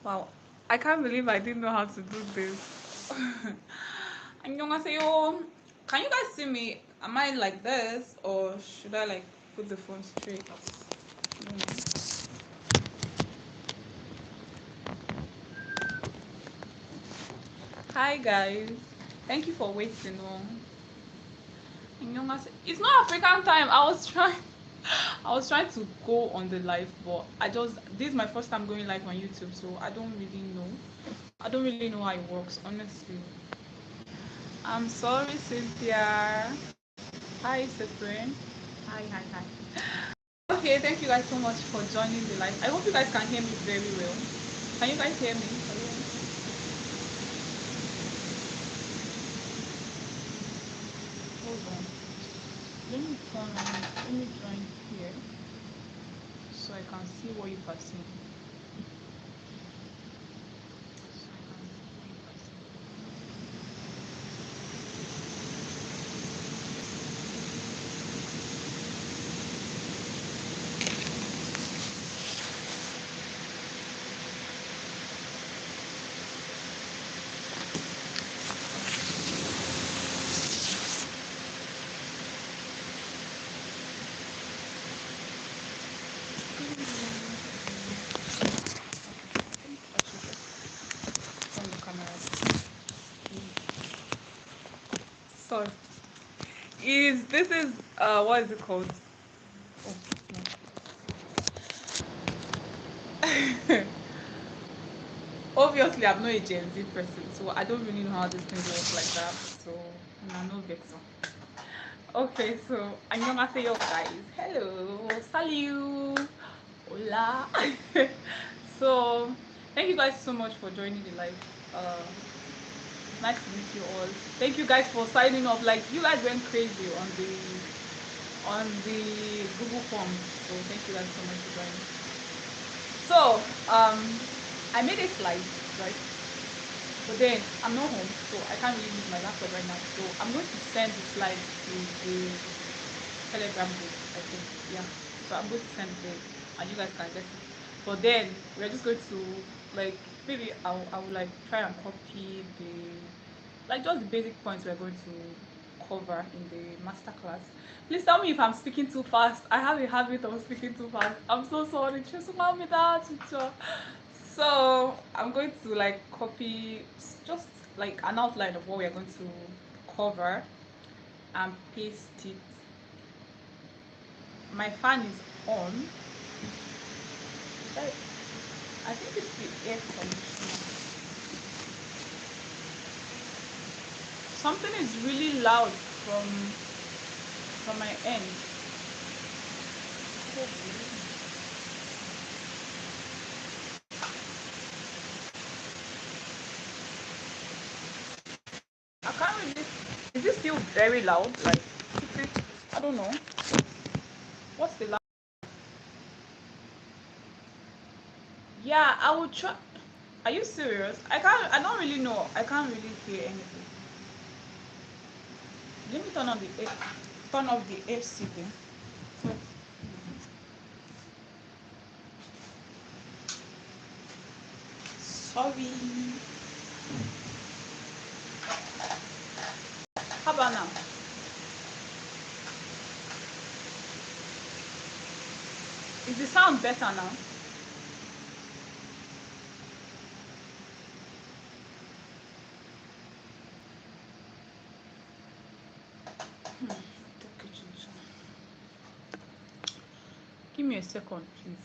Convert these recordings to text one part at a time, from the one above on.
Wow, I can't believe I didn't know how to do this. 안녕하세요. Can you guys see me? Am I like this or should I like put the phone straight? I don't know. Hi guys. Thank you for waiting. 안녕하세요. It's not African time. I was trying to go on the live, but this is my first time going live on YouTube, so I don't really know. I don't really know how it works, honestly. I'm sorry, Cynthia. Hi, Cyprian. Hi, hi, hi. Okay, thank you guys so much for joining the live. I hope you guys can hear me very well. Can you guys hear me? Hello? Hold on. Let me join here so I can see what you are saying. On the camera. Sorry. This is what is it called? Oh, no. Obviously I'm not a Gen Z person, so I don't really know how this thing works like that. So I'm no better. Okay, so 안녕하세요 guys. Hello, salut, hola. So thank you guys so much for joining the live. Nice to meet you all. Thank you guys for signing up. Like you guys went crazy on the Google form. So thank you guys so much for joining. So I made a slide, right? But then I'm not home, so I can't really use my laptop right now. So I'm going to send the slides to the Telegram group, I think. Yeah. So I'm going to send it there and you guys can get it. But then we're just going to like maybe I will like try and copy the like just the basic points we're going to cover in the master class. Please tell me if I'm speaking too fast. I have a habit of speaking too fast. I'm so sorry. Just allow me that, teacher. So I'm going to like copy just like an outline of what we are going to cover and paste it. My fan is on. I think it's the air conditioner. Something is really loud from my end. I can't really. Is it still very loud? Like, I don't know. What's the loud? Yeah, I will try. Are you serious? I can't. I don't really know. I can't really hear anything. Let me turn off the AC thing. Sorry. How about now? Is the sound better now? Give me a second, please.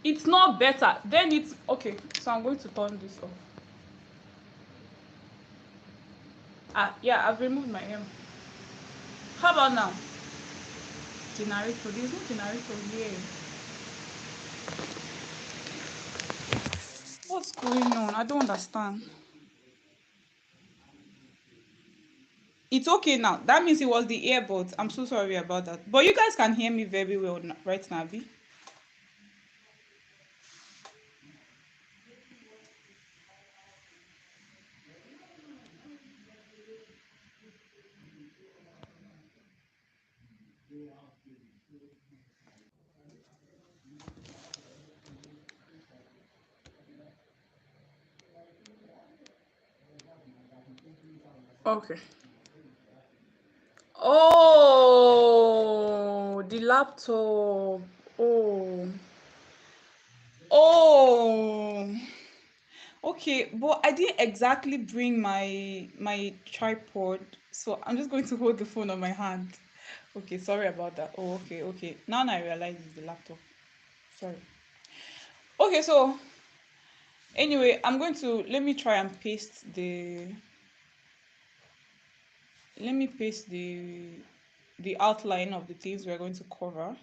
It's not better. Then it's okay. So I'm going to turn this off. Yeah, I've removed my M. How about now? Generator. There's no generator here. What's going on? I don't understand. It's okay now. That means it was the earbuds. I'm so sorry about that. But you guys can hear me very well right now, Abby. Okay. Oh, the laptop. Oh. Oh. Okay, but I didn't exactly bring my tripod, so I'm just going to hold the phone on my hand. Okay, sorry about that. Oh, okay, okay. Now I realize it's the laptop. Sorry. Okay, so anyway, I'm going to let me paste the outline of the things we're going to cover,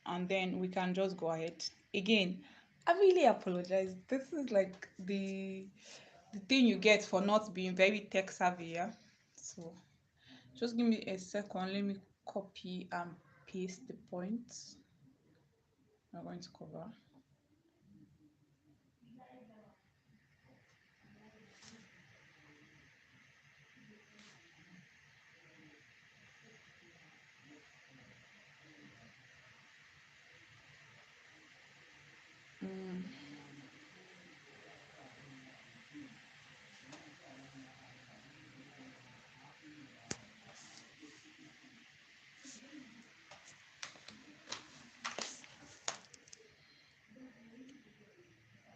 and then we can just go ahead. Again, I really apologize. This is like the thing you get for not being very tech savvy, yeah? So just give me a second. Let me copy and paste the points we're going to cover. Mm.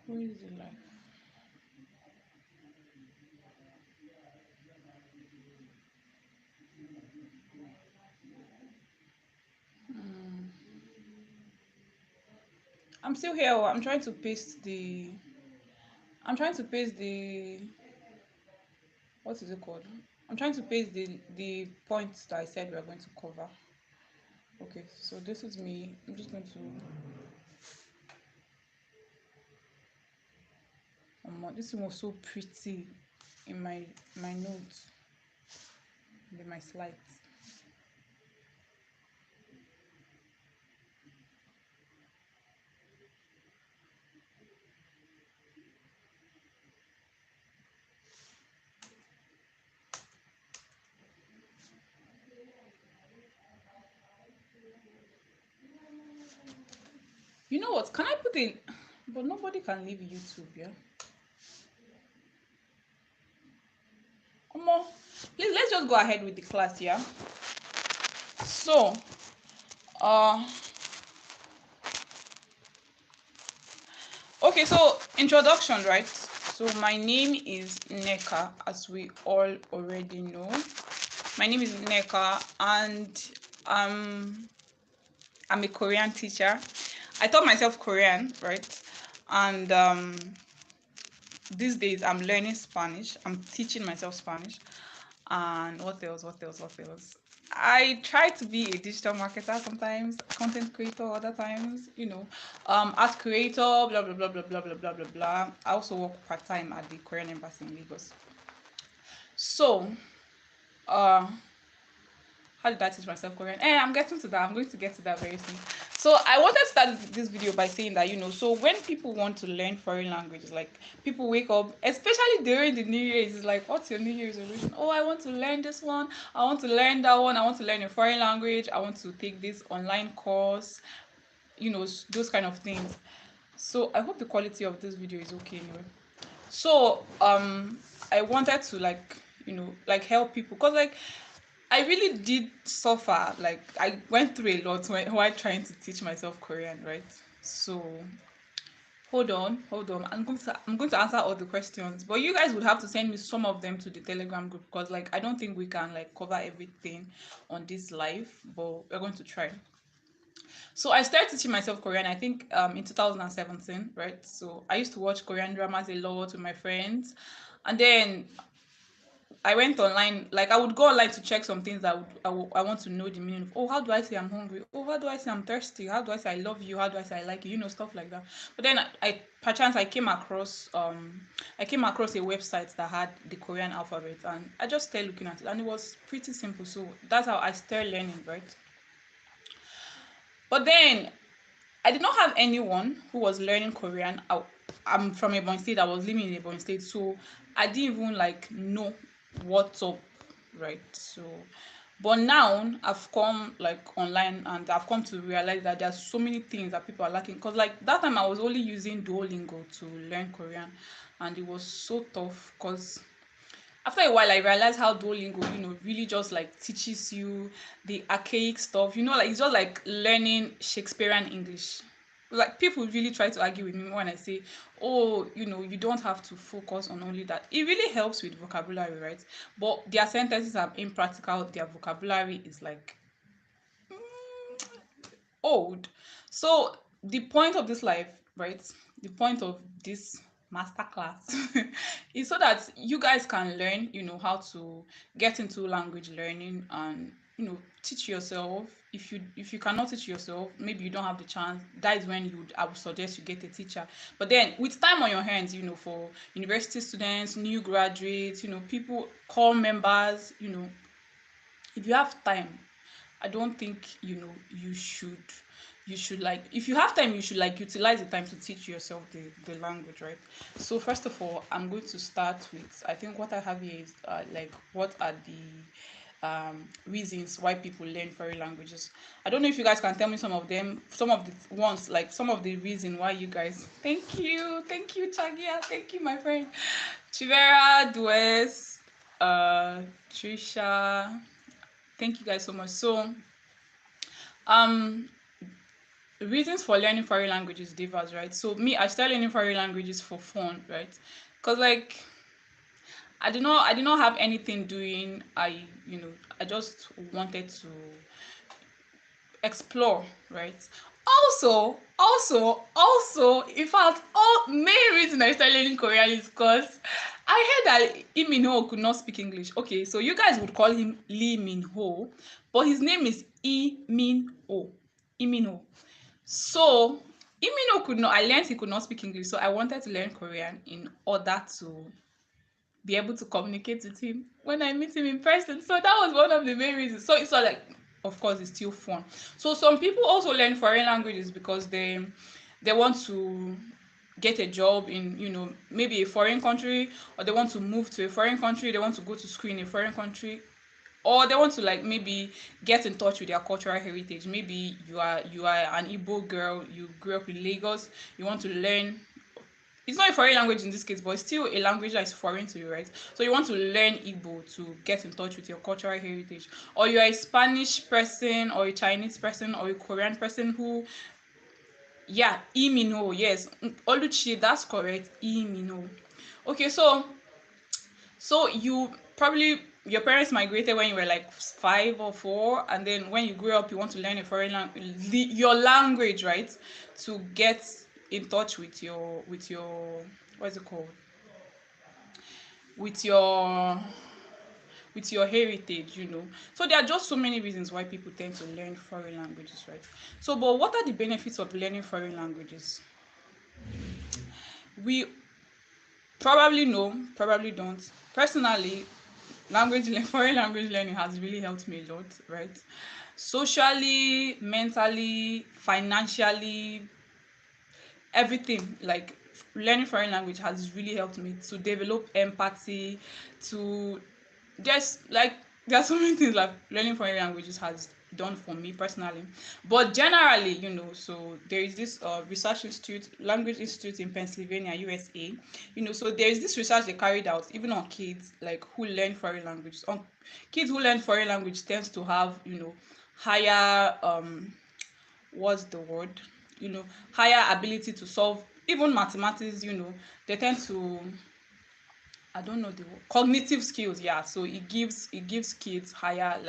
Where is it like? Mm. I'm still here. Oh, I'm trying to paste the what is it called? I'm trying to paste the points that I said we are going to cover. Okay, so this is me. I'm just going to this one was so pretty in my notes, in my slides. You know what? Can I put in? But nobody can leave YouTube, yeah. Please let's just go ahead with the class, yeah. So, uh, okay. So introduction, right? So my name is Nneka, as we all already know. My name is Nneka, and um, I'm a Korean teacher. I taught myself Korean, right? And these days I'm learning Spanish. I'm teaching myself Spanish. And what else? What else? What else? I try to be a digital marketer sometimes, content creator other times, art creator, blah blah blah blah blah blah blah blah blah. I also work part-time at the Korean embassy in Lagos. So, uh how did I teach myself Korean? I'm getting to that. I'm going to get to that very soon. So I wanted to start this video by saying that, so when people want to learn foreign languages, like people wake up, especially during the New Year's, it's like, what's your New Year's resolution? Oh, I want to learn this one. I want to learn that one. I want to learn a foreign language. I want to take this online course, those kind of things. So I hope the quality of this video is okay anyway. So I wanted to like help people, because like I really did suffer. Like I went through a lot while trying to teach myself Korean, right? So hold on. I'm going to answer all the questions, but you guys would have to send me some of them to the Telegram group, because like I don't think we can like cover everything on this live, but we're going to try. So I started teaching myself Korean, I think in 2017, right? So I used to watch Korean dramas a lot with my friends, and then I went online. Like I would go online to check some things I want to know the meaning of. Oh, how do I say I'm hungry? Oh, how do I say I'm thirsty? How do I say I love you? How do I say I like you? Stuff like that. But then I perchance I came across a website that had the Korean alphabet, and I just started looking at it, and it was pretty simple. So that's how I started learning, right? But then I did not have anyone who was learning Korean. I'm from Ebonyi State. I was living in Ebonyi State, so I didn't even like know what's up, right? So, but now I've come like online, and I've come to realize that there's so many things that people are lacking. Cause like that time I was only using Duolingo to learn Korean, and it was so tough. Cause after a while I realized how Duolingo, really just like teaches you the archaic stuff. Like it's just like learning Shakespearean English. Like people really try to argue with me when I say, oh, you don't have to focus on only that. It really helps with vocabulary, right? But their sentences are impractical. Their vocabulary is like old. So the point of this life, right? The point of this masterclass is so that you guys can learn, how to get into language learning and teach yourself. If you cannot teach yourself, maybe you don't have the chance. That is when I would suggest you get a teacher. But then with time on your hands, for university students, new graduates, people, core members, if you have time, I don't think you should like, if you have time, you should like utilize the time to teach yourself the language, right? So first of all, I'm going to start with, I think what I have here is like what are the reasons why people learn foreign languages. I don't know if you guys can tell me some of them, some of the ones, like some of the reason why you guys. Thank you Chagia, thank you my friend Chivera, Dues, Trisha, thank you guys so much. So um reasons for learning foreign languages differs, right? So me, I started learning foreign languages for fun, right? Because like I did not have anything doing. I just wanted to explore, right? Also, in fact, all main reason I started learning Korean is because I heard that Lee Min Ho could not speak English. Okay, so you guys would call him Lee Min Ho, but his name is Lee Min Ho. Lee Min Ho. So Lee Min Ho could not. I learned he could not speak English, so I wanted to learn Korean in order to be able to communicate with him when I meet him in person. So that was one of the main reasons. So it's all like, of course, it's still fun. So some people also learn foreign languages because they want to get a job in, maybe a foreign country, or they want to move to a foreign country, they want to go to school in a foreign country, or they want to like maybe get in touch with their cultural heritage. Maybe you are an Igbo girl, you grew up in Lagos, you want to learn, it's not a foreign language in this case, but it's still a language that is foreign to you, right? So you want to learn Igbo to get in touch with your cultural heritage. Or you're a Spanish person, or a Chinese person, or a Korean person who, yeah, Imino, yes. Oluchi, that's correct. Imino. Okay, so you probably, your parents migrated when you were like 5 or 4, and then when you grew up, you want to learn a foreign language, your language, right? To get in touch with your what's it called? With your heritage. So there are just so many reasons why people tend to learn foreign languages, right? So, but what are the benefits of learning foreign languages? We probably know, probably don't. Personally, foreign language learning has really helped me a lot, right? Socially, mentally, financially, everything. Like learning foreign language has really helped me to develop empathy, to just like, there are so many things like learning foreign languages has done for me personally. But generally, so there is this language institute in Pennsylvania, USA. So there is this research they carried out even on kids like who learn foreign languages. On kids who learn foreign language tends to have, higher what's the word? Higher ability to solve even mathematics. They tend to, I don't know the word, cognitive skills. Yeah, so it gives kids higher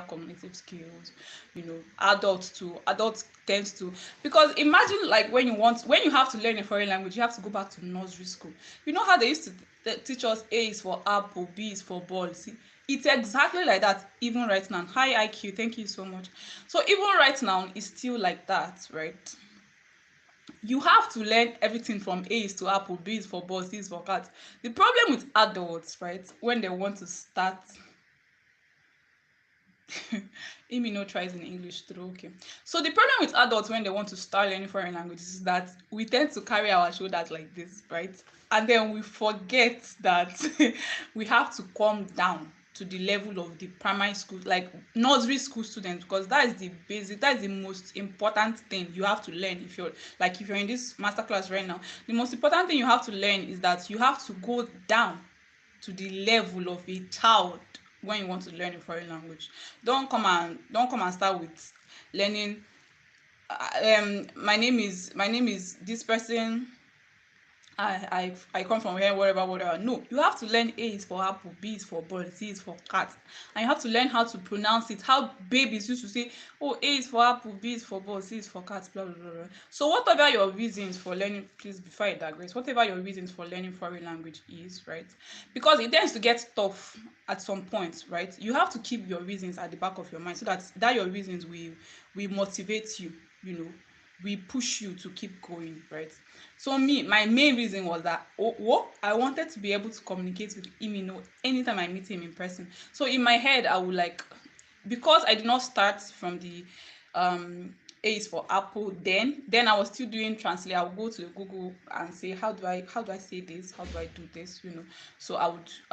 cognitive skills. Adults tends to, because imagine like when you have to learn a foreign language, you have to go back to nursery school. You know how they used to teach us A is for apple, B is for ball. See, it's exactly like that even right now. Hi IQ, thank you so much. So even right now it's still like that, right? You have to learn everything from A's to apple, B's for balls, C's for cats. The problem with adults, right, when they want to start Amy no tries in English through, okay. So the problem with adults when they want to start learning foreign languages is that we tend to carry our shoulders like this, right? And then we forget that we have to come down to the level of the primary school, like nursery school students, because that is the basic, that is the most important thing you have to learn. If you're in this masterclass right now, the most important thing you have to learn is that you have to go down to the level of a child when you want to learn a foreign language. Don't come and start with learning. My name is this person. I come from here, whatever. No, you have to learn A is for apple, B is for ball, C is for cat, and you have to learn how to pronounce it. How babies used to say, "Oh, A is for apple, B is for ball, C is for cat." Blah blah blah. Blah. So whatever your reasons for learning, please before I digress, whatever your reasons for learning foreign language is, right? Because it tends to get tough at some point, right? You have to keep your reasons at the back of your mind so that your reasons will motivate you. You know, we push you to keep going, right? So me, my main reason was that I wanted to be able to communicate with him, anytime I meet him in person. So in my head, I would like, because I did not start from the A is for apple. Then I was still doing translate. I would go to Google and say, how do I say this? How do I do this? So I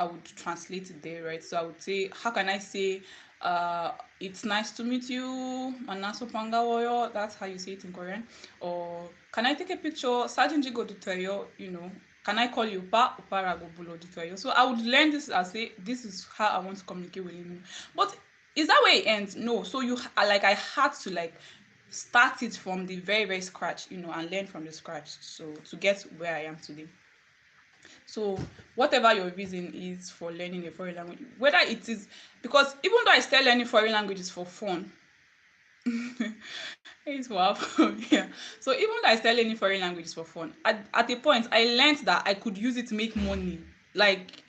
would translate it there, right? So I would say, how can I say it's nice to meet you, Manaso Pangawoyo, that's how you say it in Korean. Or can I take a picture? Sajinji go to can I call you Pa Upara go bulo ditoyo? So I would learn this and say this is how I want to communicate with him. But is that where it ends? No. So I had to like start it from the very, very scratch, and learn from the scratch. So to get where I am today. So whatever your reason is for learning a foreign language, whether it is because even though I still learning foreign languages for fun, it's wow. Yeah. So even though I started learning foreign languages for fun, at a point I learned that I could use it to make money. Like,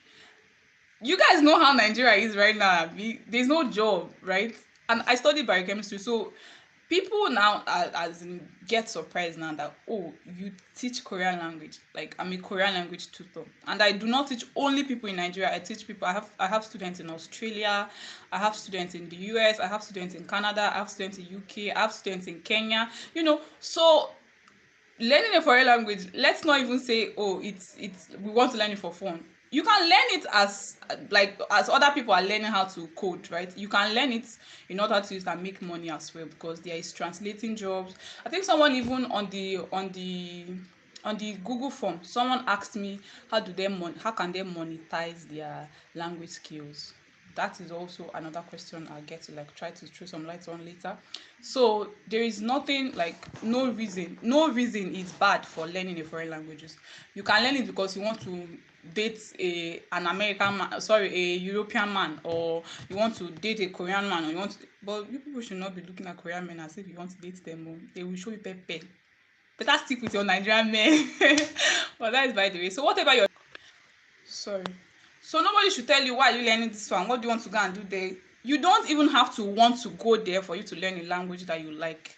you guys know how Nigeria is right now. There's no job, right? And I studied biochemistry, so people now as in get surprised now that, oh, you teach Korean language. Like, I'm a Korean language tutor, and I do not teach only people in Nigeria. I teach people. I have students in Australia, I have students in the US, I have students in Canada, I have students in UK, I have students in Kenya. So learning a foreign language, let's not even say, oh, it's we want to learn it for fun. You can learn it as other people are learning how to code, right? You can learn it in order to use and make money as well, because there is translating jobs. I think someone even on the Google form, someone asked me, how can they monetize their language skills? That is also another question I'll get to try to throw some light on later. So there is nothing, like, no reason is bad for learning a foreign languages. You can learn it because you want to date an American man, sorry, a European man, or you want to date a Korean man, or but you people should not be looking at Korean men as if you want to date them. They will show you pepe. Better stick with your Nigerian men. But that is by the way. So whatever your sorry. So nobody should tell you, why are you learning this one? What do you want to go and do there? You don't even have to want to go there for you to learn a language that you like,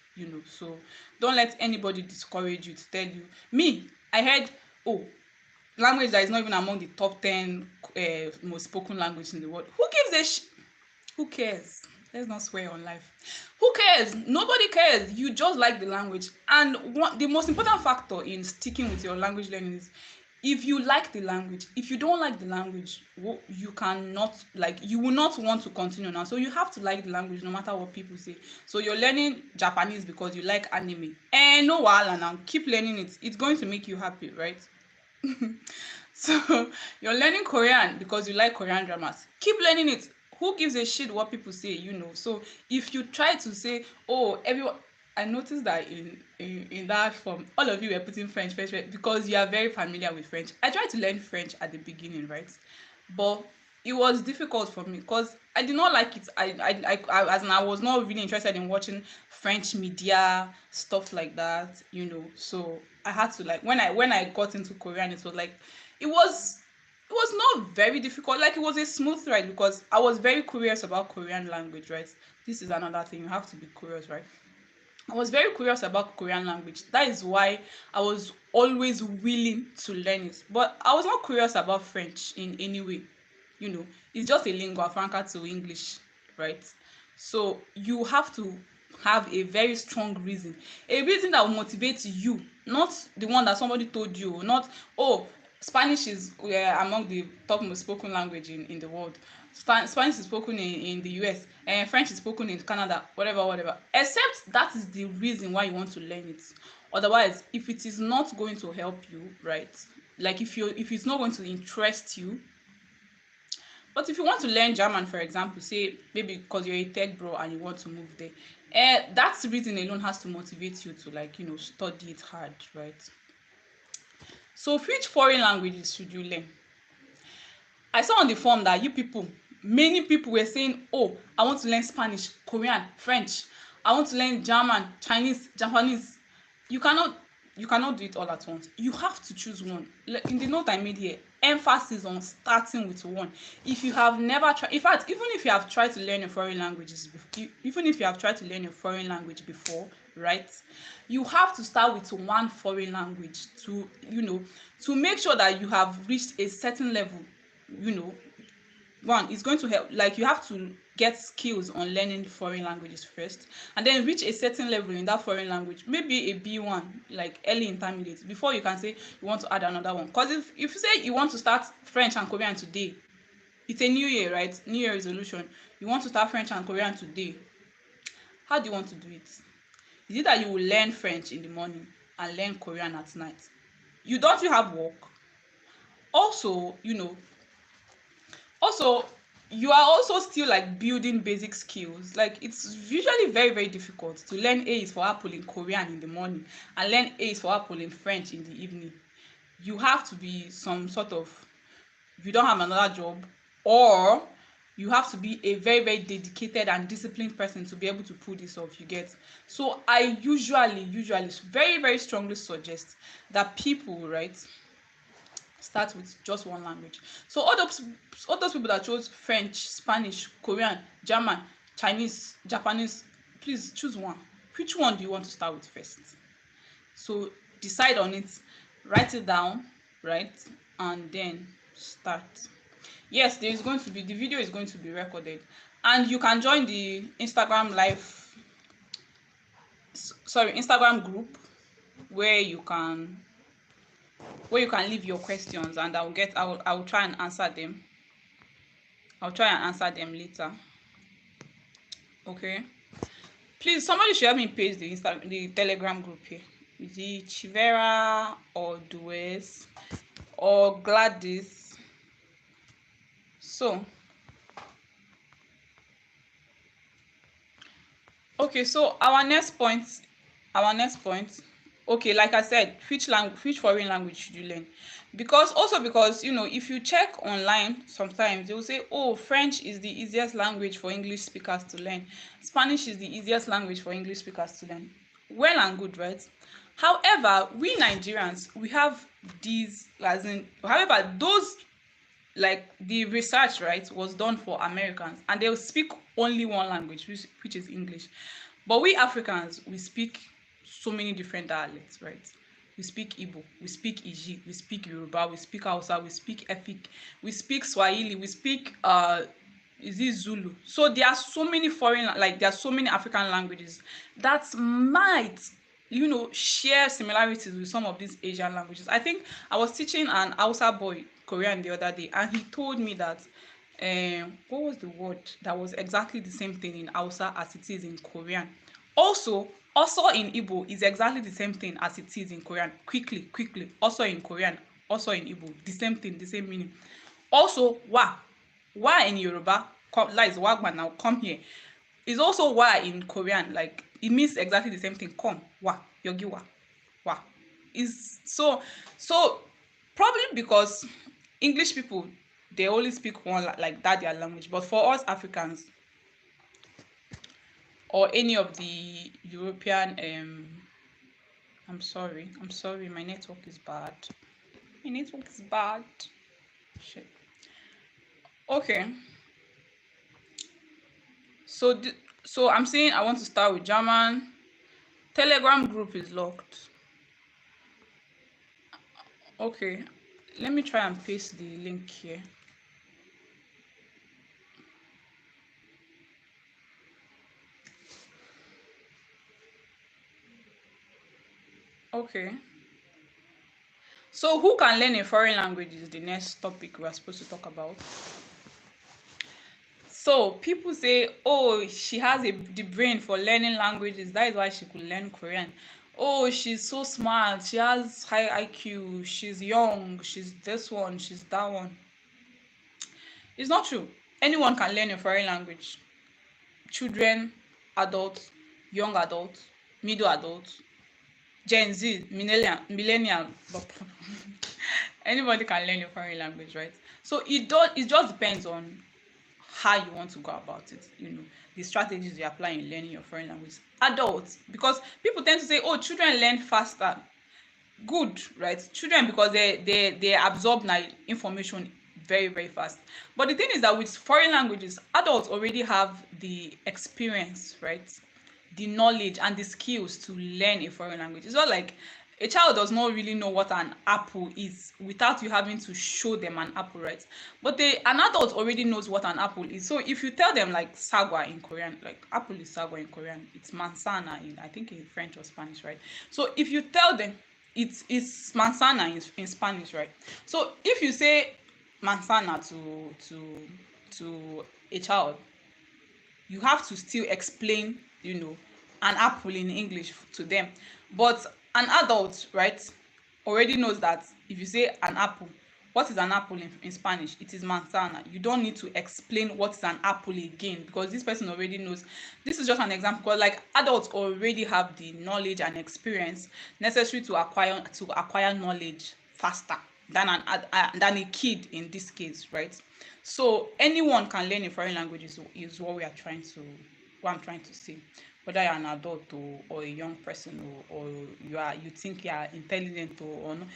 So don't let anybody discourage you to tell you. Me, I heard, oh, language that is not even among the top 10 most spoken languages in the world. Who gives a who cares? Let's not swear on life. Who cares? Nobody cares. You just like the language. And the most important factor in sticking with your language learning is, if you like the language. If you don't like the language, you cannot, you will not want to continue now. So you have to like the language no matter what people say. So you're learning Japanese because you like anime. And no wahala now. Keep learning it. It's going to make you happy, right? So you're learning Korean because you like Korean dramas. Keep learning it. Who gives a shit what people say? So if you try to say, oh, everyone, I noticed that in that form, all of you were putting French because you are very familiar with French. I tried to learn French at the beginning, right? But it was difficult for me because I did not like it. I was not really interested in watching French media, stuff like that. So I had to, when I got into Korean, it was it was not very difficult. Like, it was a smooth ride because I was very curious about Korean language, right? This is another thing. You have to be curious, right? I was very curious about Korean language. That is why I was always willing to learn it. But I was not curious about French in any way. It's just a lingua franca to English, right? So you have to have a very strong reason. A reason that will motivate you, not the one that somebody told you, not, oh, Spanish is among the top most spoken language in the world. Spanish is spoken in the US, and French is spoken in Canada, whatever. Except that is the reason why you want to learn it. Otherwise, if it is not going to help you, right? Like, if it's not going to interest you, But if you want to learn German, for example, say maybe because you're a tech bro and you want to move there, that reason alone has to motivate you to, like, study it hard, right? So which foreign languages should you learn? I saw on the form that many people were saying, oh, I want to learn Spanish, Korean, French. I want to learn German, Chinese, Japanese. You cannot you cannot do it all at once. You have to choose one. In the note I made here, emphasis on starting with one. If you have never tried, in fact, even if you have tried to learn a foreign languages, even if you have tried to learn a foreign language before, right? You have to start with one foreign language to, to make sure that you have reached a certain level. One, it's going to help, like, you have to get skills on learning foreign languages first, and then reach a certain level in that foreign language, maybe a B1, like early intermediate, before you can say you want to add another one. Because if you say you want to start French and Korean today, it's a new year, right? New year resolution. You want to start French and Korean today. How do you want to do it? Is it that you will learn French in the morning and learn Korean at night? You have work? Also, also, you are also still, like, building basic skills. Like, it's usually very, very difficult to learn A is for apple in Korean in the morning and learn A is for apple in French in the evening. You have to be some sort of, you don't have another job, or you have to be a very, very dedicated and disciplined person to be able to pull this off, you get. So I usually very, very strongly suggest that people, right, start with just one language. So all those people that chose French, Spanish, Korean, German, Chinese, Japanese, please choose one. Which one do you want to start with first? So decide on it, write it down, right, and then start. Yes, the video is going to be recorded, and you can join the Instagram group where you can leave your questions, and I will try and answer them. I'll try and answer them later. Okay. Please, somebody should help me paste the Telegram group here. Is it Chivera or Dues or Gladys? So, okay, so our next point, okay, like I said, which foreign language should you learn? Because if you check online, sometimes they will say, oh, French is the easiest language for English speakers to learn, Spanish is the easiest language for English speakers to learn. Well and good, right? However, we Nigerians, we have those, like, the research, right, was done for Americans, and they will speak only one language, which is English. But we Africans, we speak so many different dialects, right? We speak Igbo, we speak Iji, we speak Yoruba, we speak Hausa, we speak Efik, we speak Swahili, we speak is it Zulu? So there are so many there are so many African languages that might, share similarities with some of these Asian languages. I think I was teaching an Hausa boy Korean the other day, and he told me that what was the word that was exactly the same thing in Hausa as it is in Korean. Also in Igbo is exactly the same thing as it is in Korean. Quickly. Also in Korean, also in Igbo, the same thing, the same meaning. Also, wa in Yoruba, lies wagman, now come here, is also wa in Korean. Like, it means exactly the same thing. Come, wa, yogi wa. Is so probably because English people, they only speak one, like that, their language. But for us Africans, or any of the European, I'm sorry, my network is bad. Shit. Okay. So I'm saying I want to start with German. Telegram group is locked. Okay, let me try and paste the link here. Okay, so who can learn a foreign language is the next topic we are supposed to talk about. So people say, oh, she has the brain for learning languages, that is why she could learn Korean. Oh, she's so smart, she has high IQ, she's young, she's this one, she's that one. It's not true. Anyone can learn a foreign language. Children, adults, young adults, middle adults, Gen Z, millennial, but anybody can learn a foreign language, right? So it just depends on how you want to go about it, the strategies you apply in learning your foreign language. Adults, because people tend to say, oh, children learn faster. Good, right? Children, because they absorb information very, very fast. But the thing is that with foreign languages, adults already have the experience, right? The knowledge and the skills to learn a foreign language. It's not like a child does not really know what an apple is without you having to show them an apple, right? But an adult already knows what an apple is. So if you tell them like sagwa in Korean, like apple is sagwa in Korean, it's manzana in, I think, in French or Spanish, right? So if you tell them it's manzana in Spanish, right? So if you say manzana to a child, you have to still explain, an apple in English to them. But an adult, right, already knows that if you say an apple, what is an apple in Spanish? It is manzana. You don't need to explain what is an apple again, because this person already knows. This is just an example, because like adults already have the knowledge and experience necessary to acquire knowledge faster than than a kid in this case, right? So anyone can learn a foreign language is what I'm trying to say. Whether you're an adult or a young person, or you think you are intelligent or not.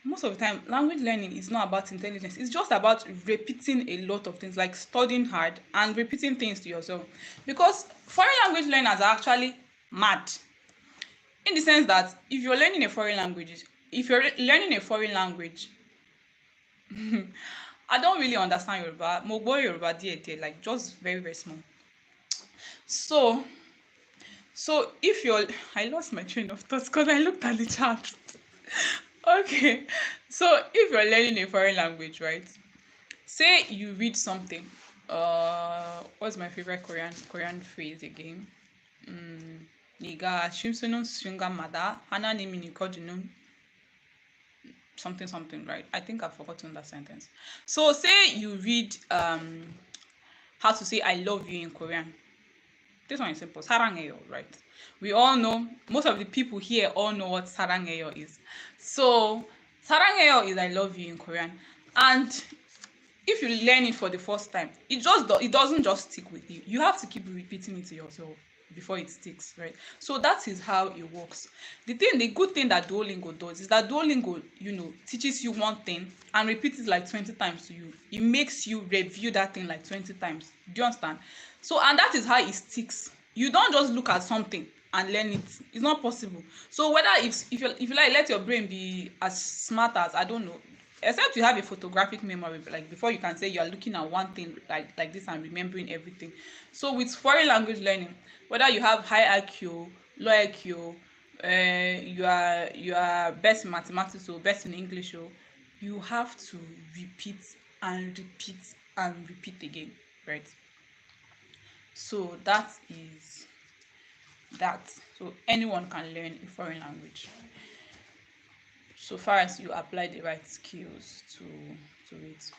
Most of the time, language learning is not about intelligence. It's just about repeating a lot of things, like studying hard and repeating things to yourself. Because foreign language learners are actually mad, in the sense that if you're learning a foreign language, I don't really understand Yoruba. Mo gbọ́ Yoruba díẹ̀, like just very, very small. So if you're, I lost my train of thought because I looked at the chat. Okay, so if you're learning a foreign language, right? Say you read something. What's my favorite Korean phrase again? Niga shimsunun sunga mada hana nimi nikodunun something, right? I think I've forgotten that sentence. So say you read how to say I love you in Korean. This one is simple. Sarangeyo, right? We all know, most of the people here all know what sarangeyo is. So sarangeyo is I love you in Korean. And if you learn it for the first time, it doesn't just stick with you. You have to keep repeating it to yourself before it sticks, right? So that is how it works. The good thing that Duolingo does is that Duolingo, teaches you one thing and repeats it like 20 times to you. It makes you review that thing like 20 times. Do you understand? So, and that is how it sticks. You don't just look at something and learn it. It's not possible. So whether if you like, let your brain be as smart as, I don't know, except you have a photographic memory, like before you can say you are looking at one thing like this and remembering everything. So with foreign language learning, whether you have high IQ, low IQ, you are best in mathematics or best in English, or you have to repeat and repeat and repeat again, right? So that is that. So anyone can learn a foreign language, so far as you apply the right skills to it.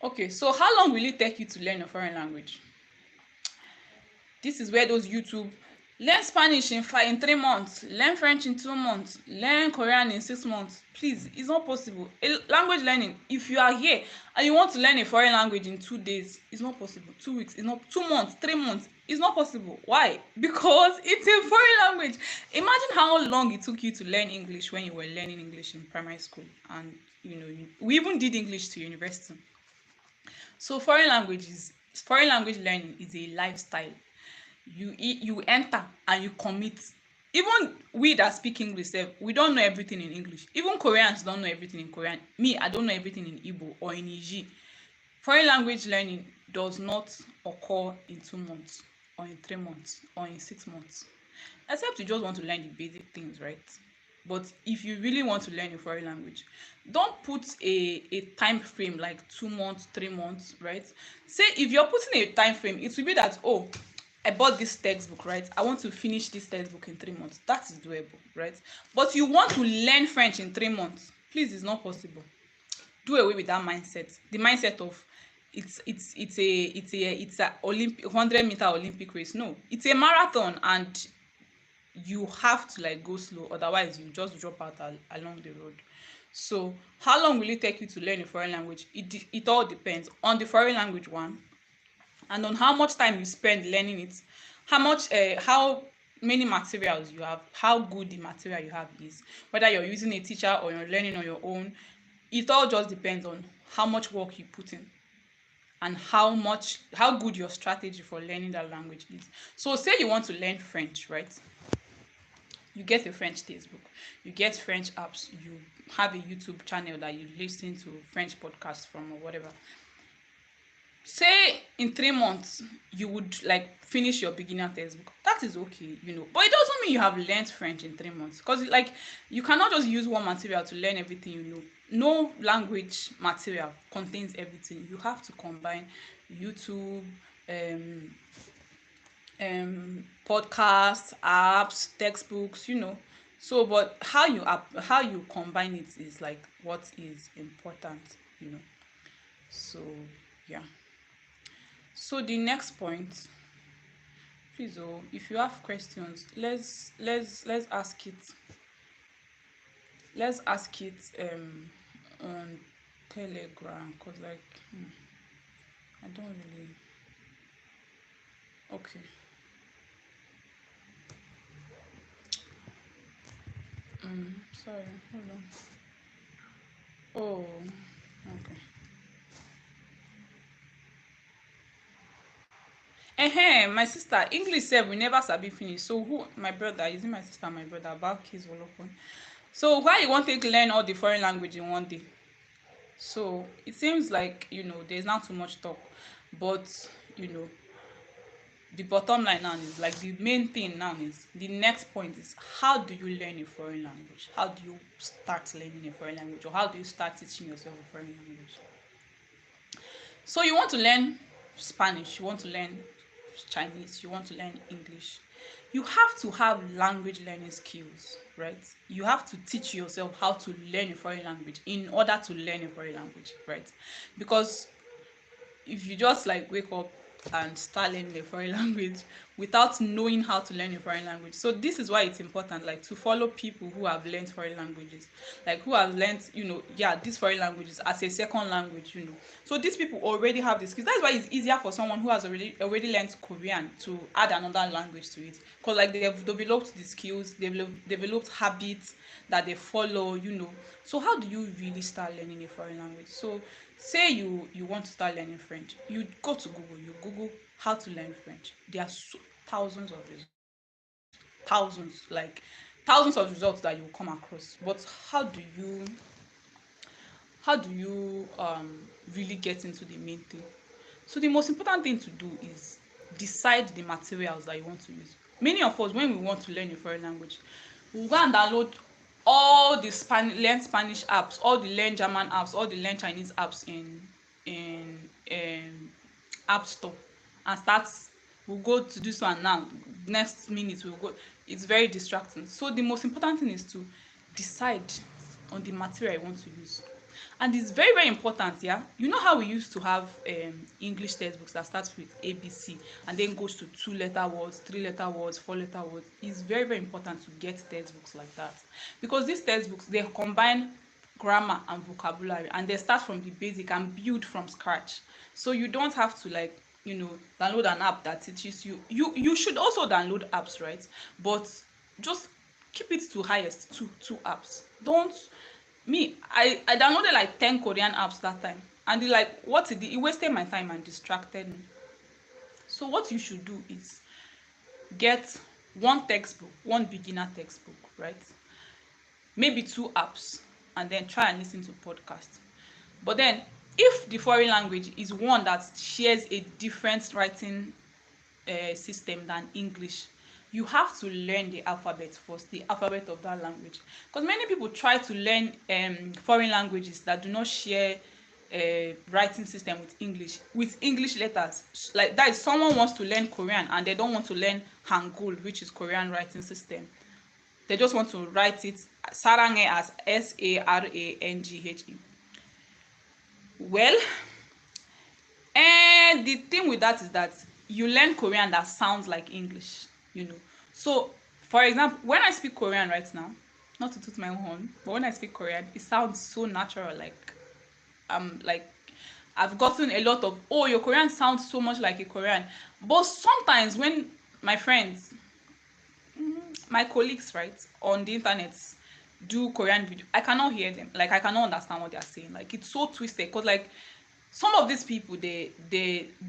Okay, so how long will it take you to learn a foreign language? This is where those YouTube learn Spanish in 3 months, learn French in 2 months, learn Korean in 6 months. Please, it's not possible. Language learning, if you are here and you want to learn a foreign language in 2 days, it's not possible. 2 weeks, it's not 2 months, 3 months, it's not possible. Why? Because it's a foreign language. Imagine how long it took you to learn English when you were learning English in primary school, and we even did English to university. So foreign language learning is a lifestyle. You enter and you commit. Even we that speak English, we don't know everything in English. Even Koreans don't know everything in Korean. Me, I don't know everything in Igbo or in Iji. Foreign language learning does not occur in 2 months or in 3 months or in 6 months, except you just want to learn the basic things, right? But if you really want to learn a foreign language, don't put a time frame like 2 months, 3 months, right? Say if you're putting a time frame, it will be that, oh, I bought this textbook, right? I want to finish this textbook in 3 months. That is doable, right? But you want to learn French in 3 months. Please, it's not possible. do away with that mindset. The mindset of it's a Olympic 100-meter Olympic race. No, it's a marathon, and you have to like go slow, otherwise you just drop out along the road. So how long will it take you to learn a foreign language? It all depends on the foreign language one, and on how much time you spend learning it, how many materials you have, how good the material you have is, whether you're using a teacher or you're learning on your own. It all just depends on how much work you put in, and how good your strategy for learning that language is. So say you want to learn French, right? You get a French textbook, you get French apps, you have a YouTube channel that you listen to French podcasts from or whatever. Say in 3 months you would like finish your beginner textbook. That is okay, but it doesn't mean you have learned French in 3 months, because like you cannot just use one material to learn everything. No language material contains everything. You have to combine YouTube, um podcasts, apps, textbooks. So but how you combine it is like what is important. So yeah. So the next point, please, if you have questions, let's ask it. Let's ask it on Telegram, cause like I don't really. Okay. Sorry, hold on. Oh, okay. My sister English sef we never sabi finish. So who my brother, is it my sister and my brother about kids wolopon? So why you wan take learn all the foreign language in one day? So it seems like there's not too much talk, but you know the bottom line now is like the main thing now is the next point is, how do you learn a foreign language? How do you start learning a foreign language, or how do you start teaching yourself a foreign language? So you want to learn Spanish, you want to learn Chinese, you want to learn English. You have to have language learning skills, right? You have to teach yourself how to learn a foreign language in order to learn a foreign language, right? Because if you just like wake up and start learning a foreign language without knowing how to learn a foreign language. So this is why it's important like to follow people who have learned foreign languages, like who have learned these foreign languages as a second language. So these people already have the skills. That's why it's easier for someone who has already learned Korean to add another language to it, because like they have developed the skills, developed habits that they follow. So how do you really start learning a foreign language? So say you want to start learning French, you go to Google, you Google how to learn French. There are thousands of results, thousands of results that you will come across. But how do you really get into the main thing? So the most important thing to do is decide the materials that you want to use. Many of us, when we want to learn a foreign language, we go and download all the learn Spanish apps, all the learn German apps, all the learn Chinese apps in App Store, and start. We'll go to this one now. Next minute we'll go. It's very distracting. So the most important thing is to decide on the material you want to use. And it's very very important. Yeah, you know how we used to have English textbooks that starts with ABC and then goes to 2-letter words, 3-letter words, 4-letter words. It's very very important to get textbooks like that, because these textbooks, they combine grammar and vocabulary, and they start from the basic and build from scratch. So you don't have to like download an app that teaches you should also download apps, right? But just keep it to highest two apps. Don't Me, I downloaded like 10 Korean apps that time, and it wasted my time and distracted me. So what you should do is get one textbook, one beginner textbook, right? Maybe 2 apps, and then try and listen to podcasts. But then if the foreign language is one that shares a different writing system than English, you have to learn the alphabet first, the alphabet of that language. Because many people try to learn foreign languages that do not share writing system with English letters. Like that is, someone wants to learn Korean and they don't want to learn Hangul, which is Korean writing system. They just want to write it Sarange as Saranghe. Well, and the thing with that is that you learn Korean that sounds like English, you know. So, for example, when I speak Korean right now, not to toot my own horn, but when I speak Korean, it sounds so natural. Like I've gotten a lot of, oh, your Korean sounds so much like a Korean. But sometimes when my friends, my colleagues, right, on the internet do Korean video, I cannot hear them. Like I cannot understand what they're saying. Like it's so twisted. Cause like some of these people, they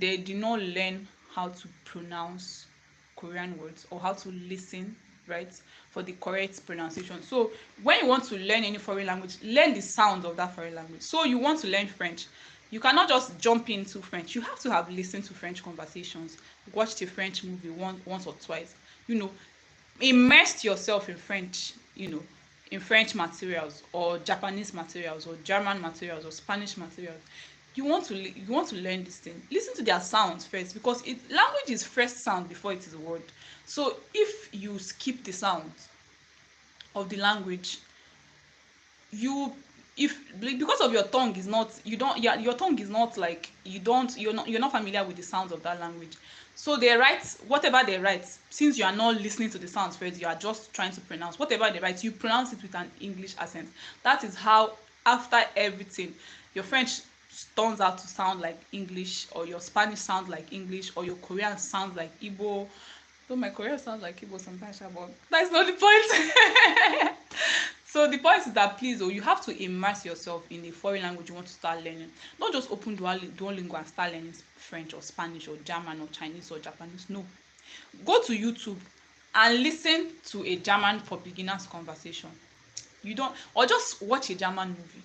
do not learn how to pronounce Korean words or how to listen, right, for the correct pronunciation. So when you want to learn any foreign language, learn the sound of that foreign language. So you want to learn French, you cannot just jump into French. You have to have listened to French conversations, watched a French movie once or twice, you know, immerse yourself in French, you know, in French materials or Japanese materials or German materials or Spanish materials. You want to learn this thing. Listen to their sounds first, because language is first sound before it is a word. So if you skip the sounds of the language, you if because of your tongue is not, you don't, yeah, your tongue is not like, you're not familiar with the sounds of that language. So they write whatever they write, since you are not listening to the sounds first, you are just trying to pronounce whatever they write, you pronounce it with an English accent. That is how, after everything, your French turns out to sound like English, or your Spanish sounds like English, or your Korean sounds like Igbo. Though my Korean sounds like Igbo sometimes, but that's not the point. So the point is that, please, you have to immerse yourself in a foreign language you want to start learning. Don't just open Duolingo and start learning French or Spanish or German or Chinese or Japanese. No. Go to YouTube and listen to a German for beginners conversation. You don't, or just watch a German movie,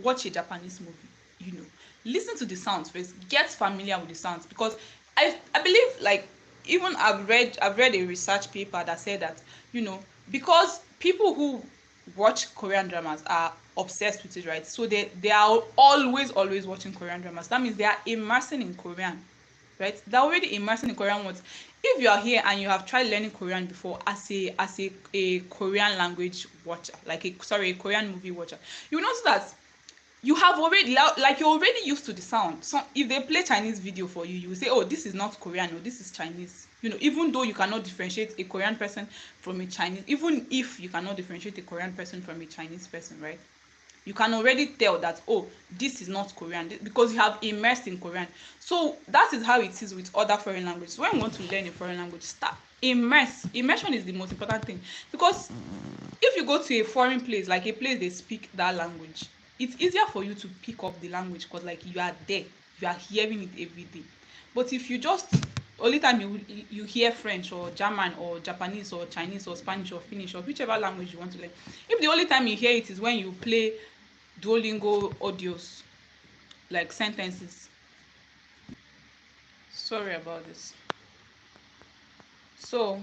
watch a Japanese movie, you know. Listen to the sounds first, get familiar with the sounds, because I believe, like, even I've read a research paper that said that, you know, because people who watch Korean dramas are obsessed with it, right? So they are always watching Korean dramas. That means they are immersing in Korean, right? They're already immersing in Korean words. If you are here and you have tried learning Korean before as a Korean language watcher, like a Korean movie watcher, you notice that you have already, like, you're already used to the sound. So if they play Chinese video for you, you will say, oh, this is not Korean, or this is Chinese. You know, even though you cannot differentiate a Korean person from a Chinese, even if you cannot differentiate a Korean person from a Chinese person, right? You can already tell that, oh, this is not Korean, because you have immersed in Korean. So that is how it is with other foreign languages. When you want to learn a foreign language, start immerse. Immersion is the most important thing, because if you go to a foreign place, like a place they speak that language, it's easier for you to pick up the language, because like you are there, you are hearing it every day. But if you just, only time you hear French or German or Japanese or Chinese or Spanish or Finnish or whichever language you want to learn, if the only time you hear it is when you play Duolingo audios, like sentences, sorry about this. So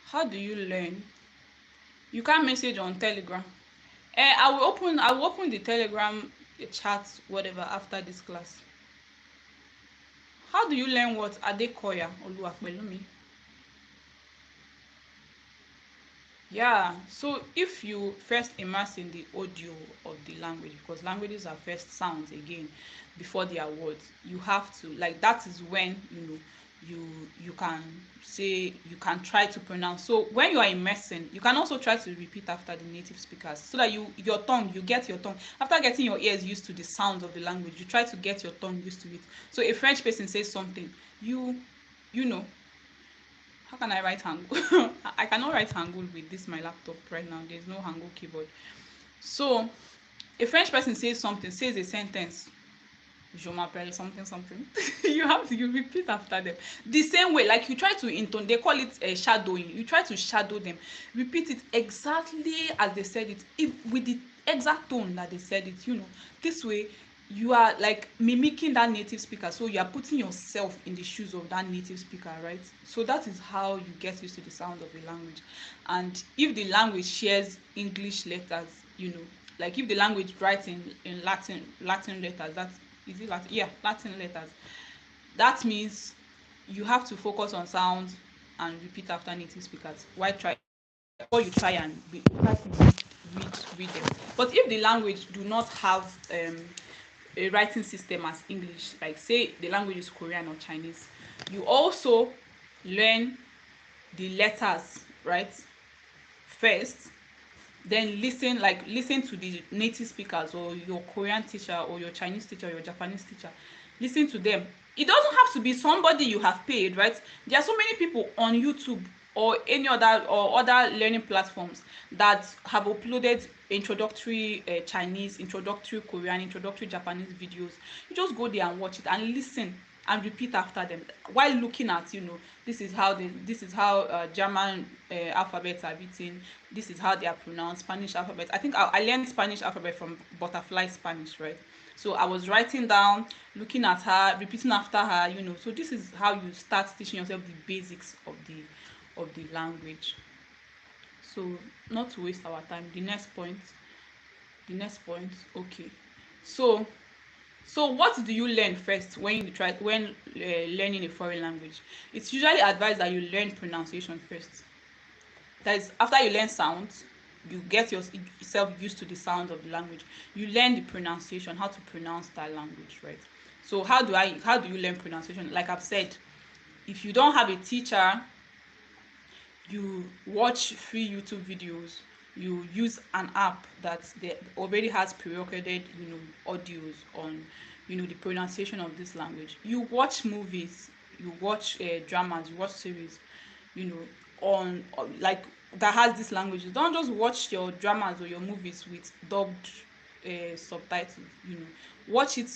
how do you learn? You can't message on Telegram. I will open the Telegram chat, whatever, after this class. How do you learn what? Adekoya Oluwapelumi. Yeah, so if you first immerse in the audio of the language, because languages are first sounds again before they are words, you have to, like, that is when, you know, you can say, you can try to pronounce. So when you are immersing, you can also try to repeat after the native speakers, so that you get your tongue, after getting your ears used to the sounds of the language, you try to get your tongue used to it. So a French person says something, you know, how can I write Hangul? I cannot write Hangul with this my laptop right now. There's no Hangul keyboard. So a French person says something, says a sentence, je m'appelle something something. You repeat after them. The same way, like you try to intone, they call it shadowing. You try to shadow them. Repeat it exactly as they said it, if with the exact tone that they said it, you know. This way you are like mimicking that native speaker, so you are putting yourself in the shoes of that native speaker, right? So that is how you get used to the sound of the language. And if the language shares English letters, you know, like if the language writes in Latin letters, that is it Latin? Yeah, Latin letters. That means you have to focus on sounds and repeat after native speakers. Why try, or you try to read read them. But if the language do not have a writing system as English, like say the language is Korean or Chinese, you also learn the letters, right, first, then listen to the native speakers or your Korean teacher or your Chinese teacher or your Japanese teacher. Listen to them. It doesn't have to be somebody you have paid, right? There are so many people on YouTube or any other learning platforms that have uploaded introductory Chinese, introductory Korean, introductory Japanese videos. You just go there and watch it and listen and repeat after them while looking at, this is how German alphabets are written, this is how they are pronounced, Spanish alphabet. I think I learned Spanish alphabet from Butterfly Spanish, right? So I was writing down, looking at her, repeating after her, so this is how you start teaching yourself the basics of the language. So not to waste our time, the next point. Okay, so what do you learn first when learning a foreign language? It's usually advised that you learn pronunciation first. That is, after you learn sounds, you get yourself used to the sound of the language. You learn the pronunciation, how to pronounce that language, right? So how do you learn pronunciation? Like I've said, if you don't have a teacher, you watch free YouTube videos. You use an app that already has pre-recorded, audios on, the pronunciation of this language. You watch movies, you watch dramas, you watch series, on like that has this language. You don't just watch your dramas or your movies with dubbed subtitles. Watch it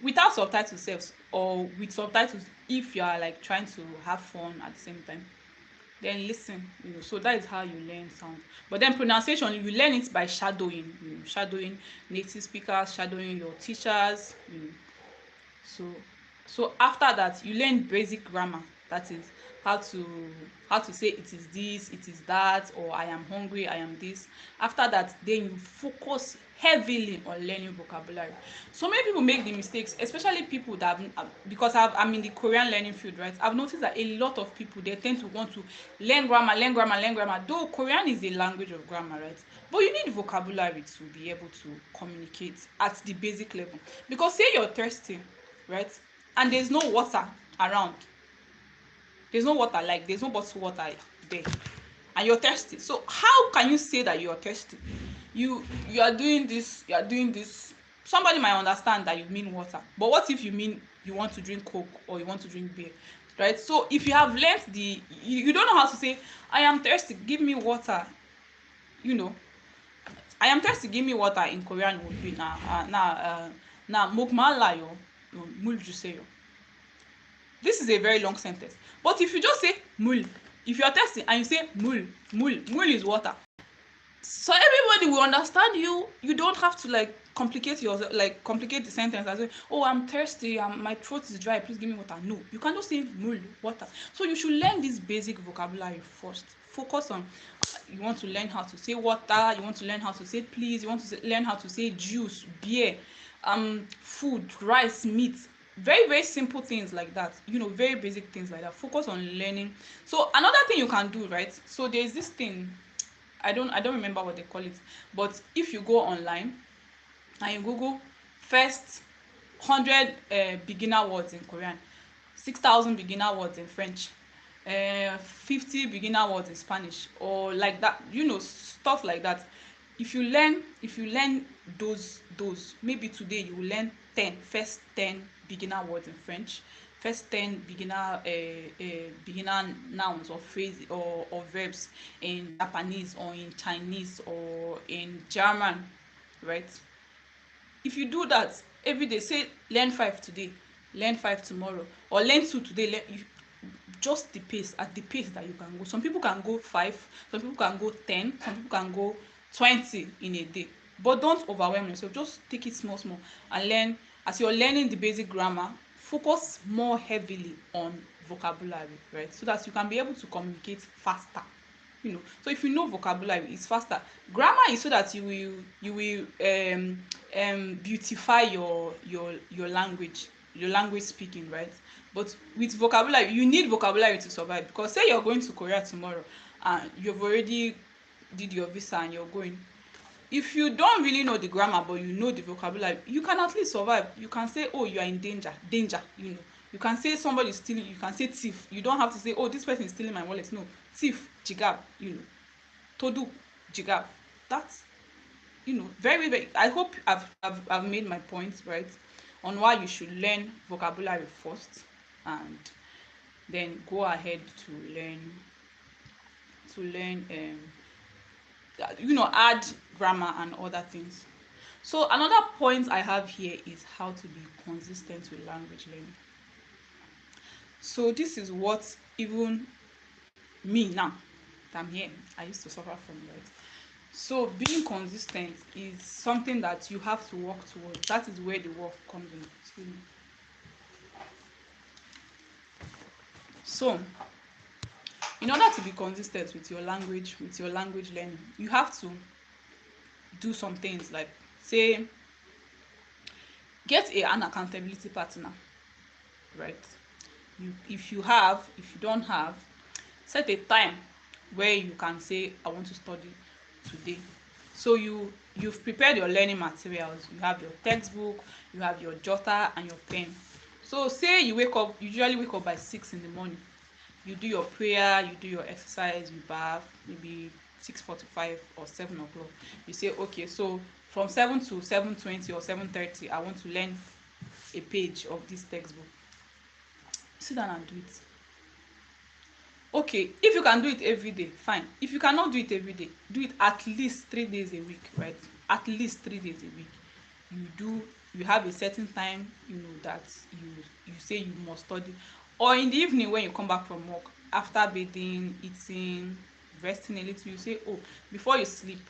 without subtitles self, or with subtitles if you are like trying to have fun at the same time. Then listen, so that is how you learn sound. But then pronunciation, you learn it by shadowing, shadowing native speakers, shadowing your teachers, so after that you learn basic grammar. That is how to say it is this, it is that, or I am hungry, I am this. After that, then you focus heavily on learning vocabulary. So many people make the mistakes, especially people that because I'm in the Korean learning field, right? I've noticed that a lot of people, they tend to want to learn grammar, though Korean is a language of grammar, right? But you need vocabulary to be able to communicate at the basic level. Because say you're thirsty, right, and there's no water around, there's no water, like there's no bottled water there, and you're thirsty. So how can you say that you're thirsty? You are doing this, somebody might understand that you mean water, but what if you mean you want to drink Coke or you want to drink beer, right? So if you have learned you don't know how to say I am thirsty, give me water, I am thirsty, give me water in Korean would be na mokmalayo muljuseyo. This is a very long sentence. But if you just say mul, if you are thirsty and you say mul is water, so everybody will understand you. You don't have to complicate the sentence and say, oh, I'm thirsty, my throat is dry, please give me water. No, you can just say mul, water. So you should learn this basic vocabulary first. Focus on, you want to learn how to say water, you want to learn how to say please, you want to learn how to say juice, beer, food, rice, meat. Very, very simple things like that, very basic things like that. Focus on learning. So another thing you can do, right? So there's this thing, I don't remember what they call it, but if you go online and you Google first 100 beginner words in Korean, 6,000 beginner words in French, 50 beginner words in Spanish, or like that, stuff like that. If you learn those, maybe today you will learn first 10 beginner words in French, first 10 beginner nouns or phrases or verbs in Japanese or in Chinese or in German, right? If you do that every day, say learn 5 today, learn 5 tomorrow, or learn 2 today, just at the pace that you can go. Some people can go 5, some people can go 10, some people can go 20 in a day. But don't overwhelm yourself. Just take it small and learn. As you're learning the basic grammar, focus more heavily on vocabulary, right? So that you can be able to communicate faster. So if you know vocabulary, it's faster. Grammar is so that you will beautify your language, speaking, right? But with vocabulary, you need vocabulary to survive. Because say you're going to Korea tomorrow and you've already did your visa and you're going, if you don't really know the grammar but you know the vocabulary, you can at least survive. You can say, oh, you are in danger, you know. You can say somebody is stealing, you can say thief. You don't have to say, oh, this person is stealing my wallet. No, thief, jigab, you know. Todo, jigab. That's, you know, very, very, I hope I've made my points, right, on why you should learn vocabulary first, and then go ahead to learn you know, add grammar and other things. So another point I have here is how to be consistent with language learning. So this is what even me now that I'm here, I used to suffer from, right? So being consistent is something that you have to work towards. That is where the work comes in. Excuse me. So in order to be consistent with your language learning, you have to do some things like, say, get an accountability partner, right? If you don't have, set a time where you can say, I want to study today. So you've prepared your learning materials. You have your textbook, you have your jotter and your pen. So say you usually wake up by 6 in the morning. You do your prayer, you do your exercise, you bath, maybe 6:45 or 7 o'clock. You say, okay, so from 7 to 7:20 or 7:30, I want to learn a page of this textbook. Sit down and do it. Okay, if you can do it every day, fine. If you cannot do it every day, do it at least 3 days a week, right? At least 3 days a week. You have a certain time, you know, that you say you must study, or in the evening when you come back from work, after bathing, eating, resting a little, you say, oh, before you sleep,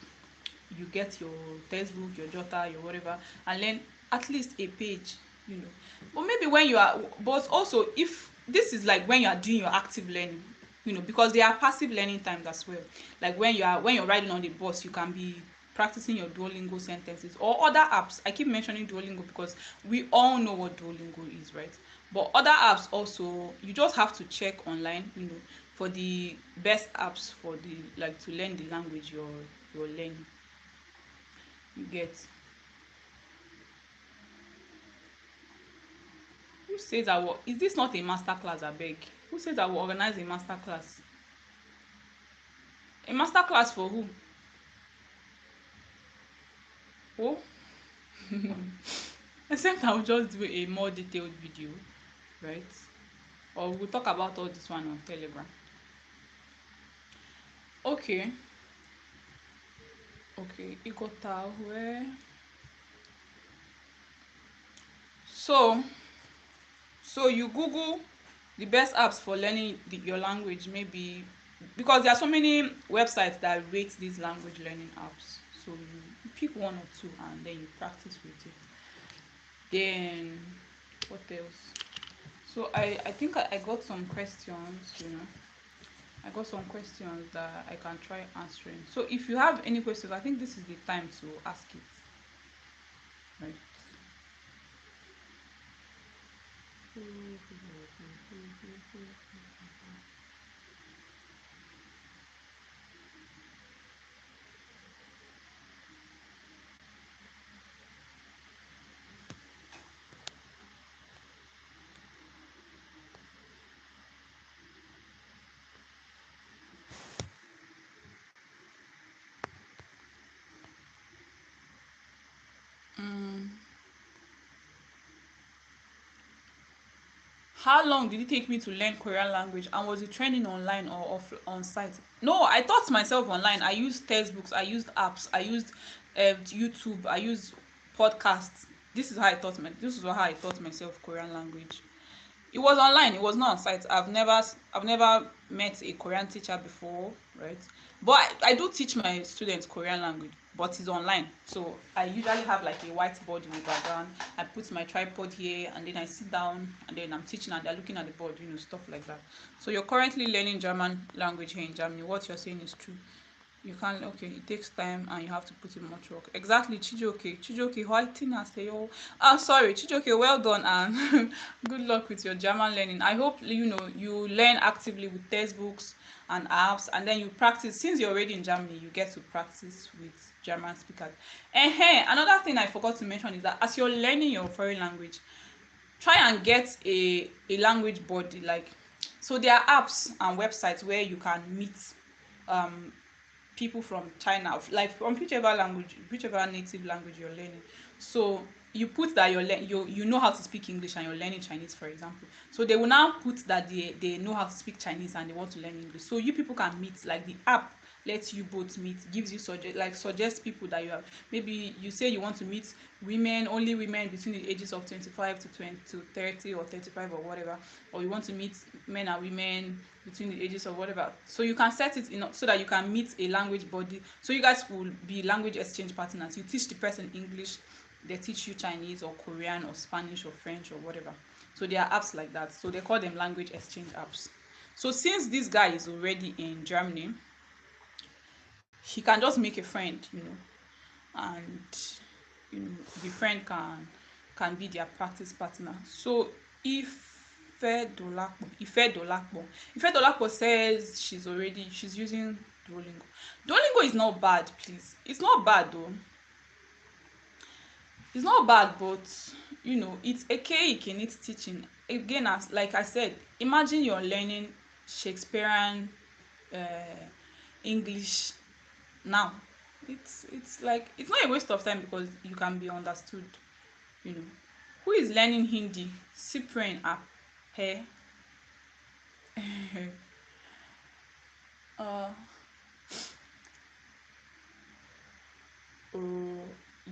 you get your textbook, your jotter, your whatever, and learn at least a page, you know. But maybe when you are, but also if this is like when you are doing your active learning, you know, because there are passive learning times as well. Like when you're riding on the bus, you can be practicing your Duolingo sentences or other apps. I keep mentioning Duolingo because we all know what Duolingo is, right? But other apps also, you just have to check online, you know, for the best apps for the, like, to learn the language you're learning. You get. Who says I will? Is this not a master class? I beg. Who says I will organize a master class? A master class for who? Oh, except I will just do a more detailed video, right? Or we'll talk about all this one on Telegram. Okay. Okay, Igota, where? So, you Google the best apps for learning your language, maybe because there are so many websites that rate these language learning apps. So you pick one or two and then you practice with it. Then what else? So I think I got some questions, you know. I got some questions that I can try answering. So if you have any questions, I think this is the time to ask it. Right. How long did it take me to learn Korean language, and was it training online or off on site? No, I taught myself online. I used textbooks, I used apps, I used YouTube, I used podcasts. This is how I taught myself Korean language. It was online, it was not on site. I've never met a Korean teacher before, right? But I do teach my students Korean language, but it's online. So I usually have like a whiteboard in the background. I put my tripod here and then I sit down and then I'm teaching and they're looking at the board, you know, stuff like that. So you're currently learning German language here in Germany. What you're saying is true. You can't. Okay, it takes time and you have to put in much work. Exactly. Chijoke, whiting as they all. Ah, sorry, Chijoke, well done and good luck with your German learning. I hope you learn actively with textbooks and apps, and then you practice. Since you're already in Germany, you get to practice with German speakers. And hey, another thing I forgot to mention is that as you're learning your foreign language, try and get a language body. Like, so there are apps and websites where you can meet um people from China, like from whichever native language you're learning. So you put that you know how to speak English and you're learning Chinese, for example. So they will now put that they know how to speak Chinese and they want to learn English. So you people can meet. Like, the app lets you both meet, gives you suggest people that you have. Maybe you say you want to meet only women between the ages of 25 to 20 to 30 or 35 or whatever, or you want to meet men and women between the ages of whatever. So you can set it so that you can meet a language body. So you guys will be language exchange partners. You teach the person English, they teach you Chinese or Korean or Spanish or French or whatever. So there are apps like that. So they call them language exchange apps. So since this guy is already in Germany, he can just make a friend, and the friend can be their practice partner. So Ife Dolapo says she's using Duolingo. Duolingo is not bad, please. It's not bad though. It's not bad, but it's archaic in its teaching. Again, as like I said, imagine you're learning Shakespearean English now. It's like, it's not a waste of time because you can be understood. you know who is learning Hindi? Cyprian app. Hey. uh oh,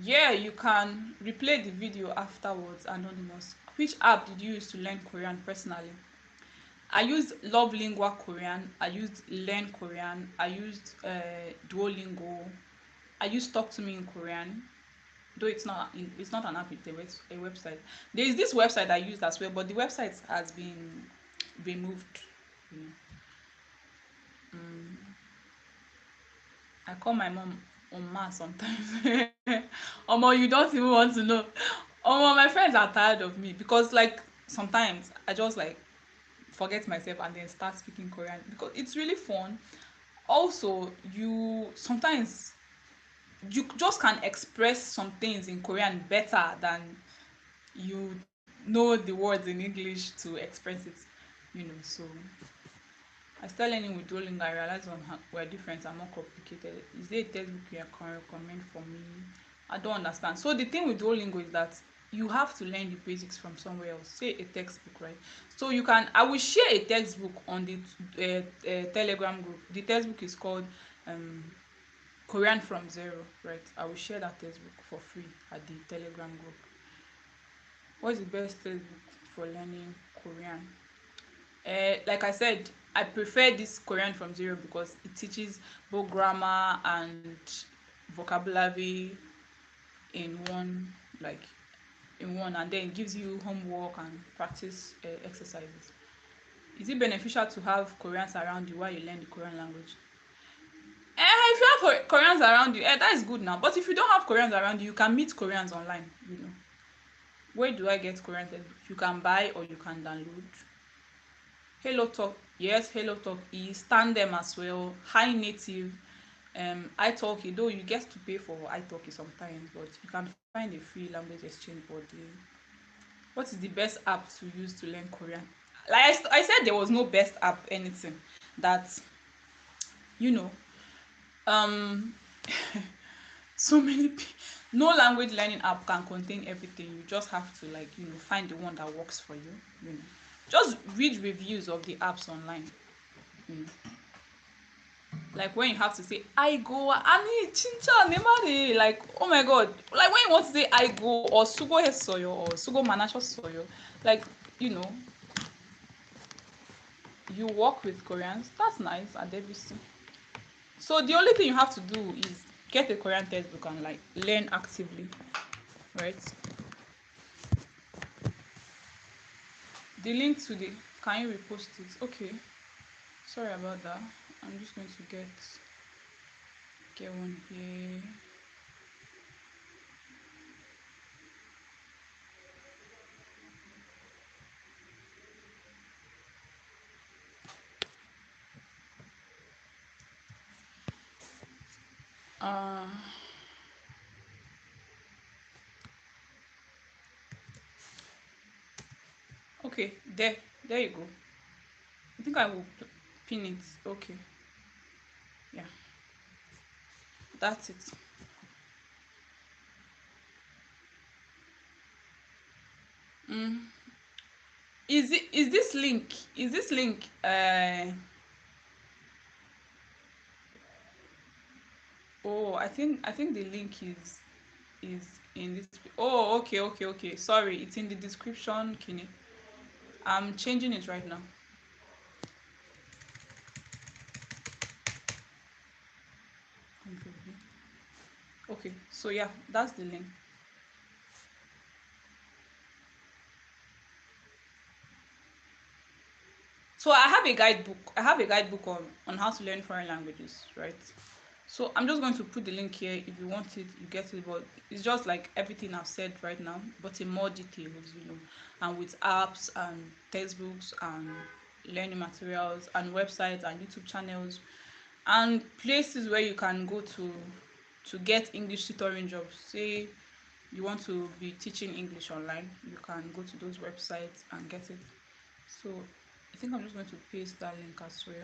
yeah, you can replay the video afterwards. Anonymous, which app did you use to learn Korean? Personally, I used Love Lingua Korean, I used Learn Korean, I used Duolingo, I used Talk to Me in Korean. Though it's not an app, it's a website. There is this website I used as well, but the website has been removed. you know. I call my mom Oma sometimes. Omo, you don't even want to know. Omo, my friends are tired of me because, like, sometimes I just like forget myself and then start speaking Korean because it's really fun. Also, you sometimes you just can express some things in Korean better than you know the words in English to express it. So I started learning with Duolingo. I realized we're different and more complicated. Is there a textbook you can recommend for me? I don't understand. So the thing with Duolingo is that you have to learn the basics from somewhere else. Say a textbook, right? So you can. I will share a textbook on the Telegram group. The textbook is called um, Korean from Zero, right? I will share that textbook for free at the Telegram group. What is the best textbook for learning Korean? Like I said, I prefer this Korean from Zero because it teaches both grammar and vocabulary in one, like and then it gives you homework and practice exercises. Is it beneficial to have Koreans around you while you learn the Korean language? If you have Koreans around you, that is good now. But if you don't have Koreans around you, you can meet Koreans online. Where do I get Korean textbooks? You can buy or you can download. Hello Talk, yes, Hello Talk is Tandem as well. Hi Native, italki, though you get to pay for italki sometimes, but you can find a free language exchange body. What is the best app to use to learn Korean? Like I said, there was no best app anything. That you know, um, so many no language learning app can contain everything. You just have to find the one that works for you. Just read reviews of the apps online. you know like when you have to say I go ani chincha nemare, like, oh my god, like when you want to say I go or sugo hesoyo or sugo manasho soyo, like, you know you work with Koreans, that's nice and everything. So the only thing you have to do is get a Korean textbook and learn actively, right? The link to the can you repost it? Okay, sorry about that. I'm just going to get Get one here. Uh, okay, there you go. I think I will pin it. Okay, yeah, that's it. Mm. Is this link? Is this link? Oh, I think the link is in this. Oh, okay. Sorry, it's in the description, Kini. I'm changing it right now. Okay, so yeah, that's the link. So I have a guidebook. I have a guidebook on how to learn foreign languages, right? So I'm just going to put the link here. If you want it, you get it. But it's just like everything I've said right now, but in more details, and with apps and textbooks and learning materials and websites and YouTube channels and places where you can go to get English tutoring jobs. Say you want to be teaching English online, you can go to those websites and get it. So I think I'm just going to paste that link as well.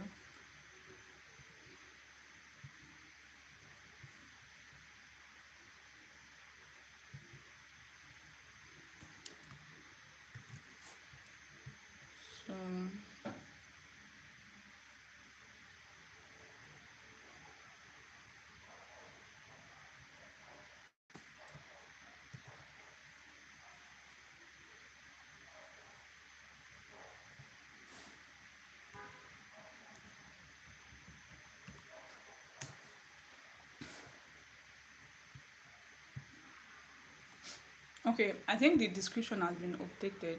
So okay, I think the description has been updated.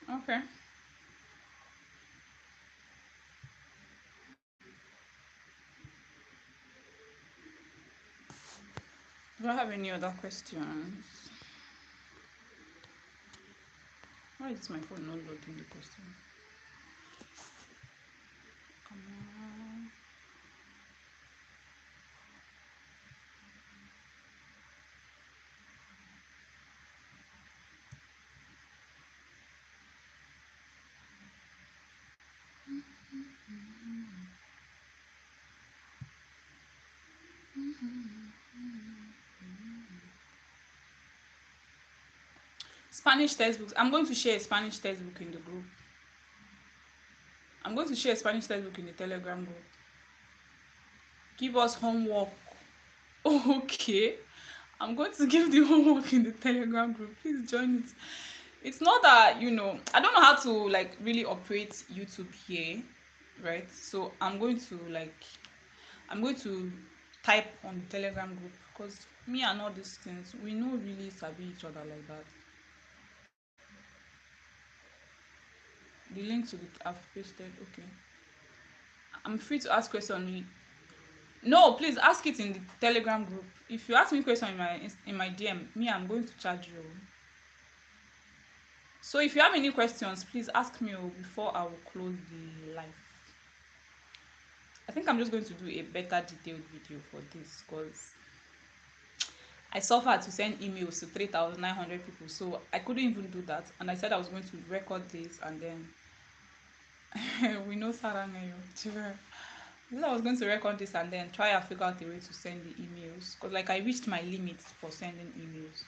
Okay. Do I have any other questions? Why is my phone not loading the question? Come on. Spanish textbooks. I'm going to share a Spanish textbook in the group. I'm going to share a Spanish textbook in the Telegram group. Give us homework. Okay. I'm going to give the homework in the Telegram group. Please join it. It's not that, I don't know how to like really operate YouTube here, right? So I'm going to type on the Telegram group because me and all these things, we no really sabi each other like that. The link to the I've pasted. Okay. I'm free to ask questions. No, please ask it in the Telegram group. If you ask me question in my DM, me, I'm going to charge you. So if you have any questions, please ask me before I will close the live. I think I'm just going to do a better detailed video for this because I suffered to send emails to 3,900 people, so I couldn't even do that. And I said I was going to record this and then we know Sarah Nayo. I was going to record this and then try and figure out a way to send the emails because like I reached my limit for sending emails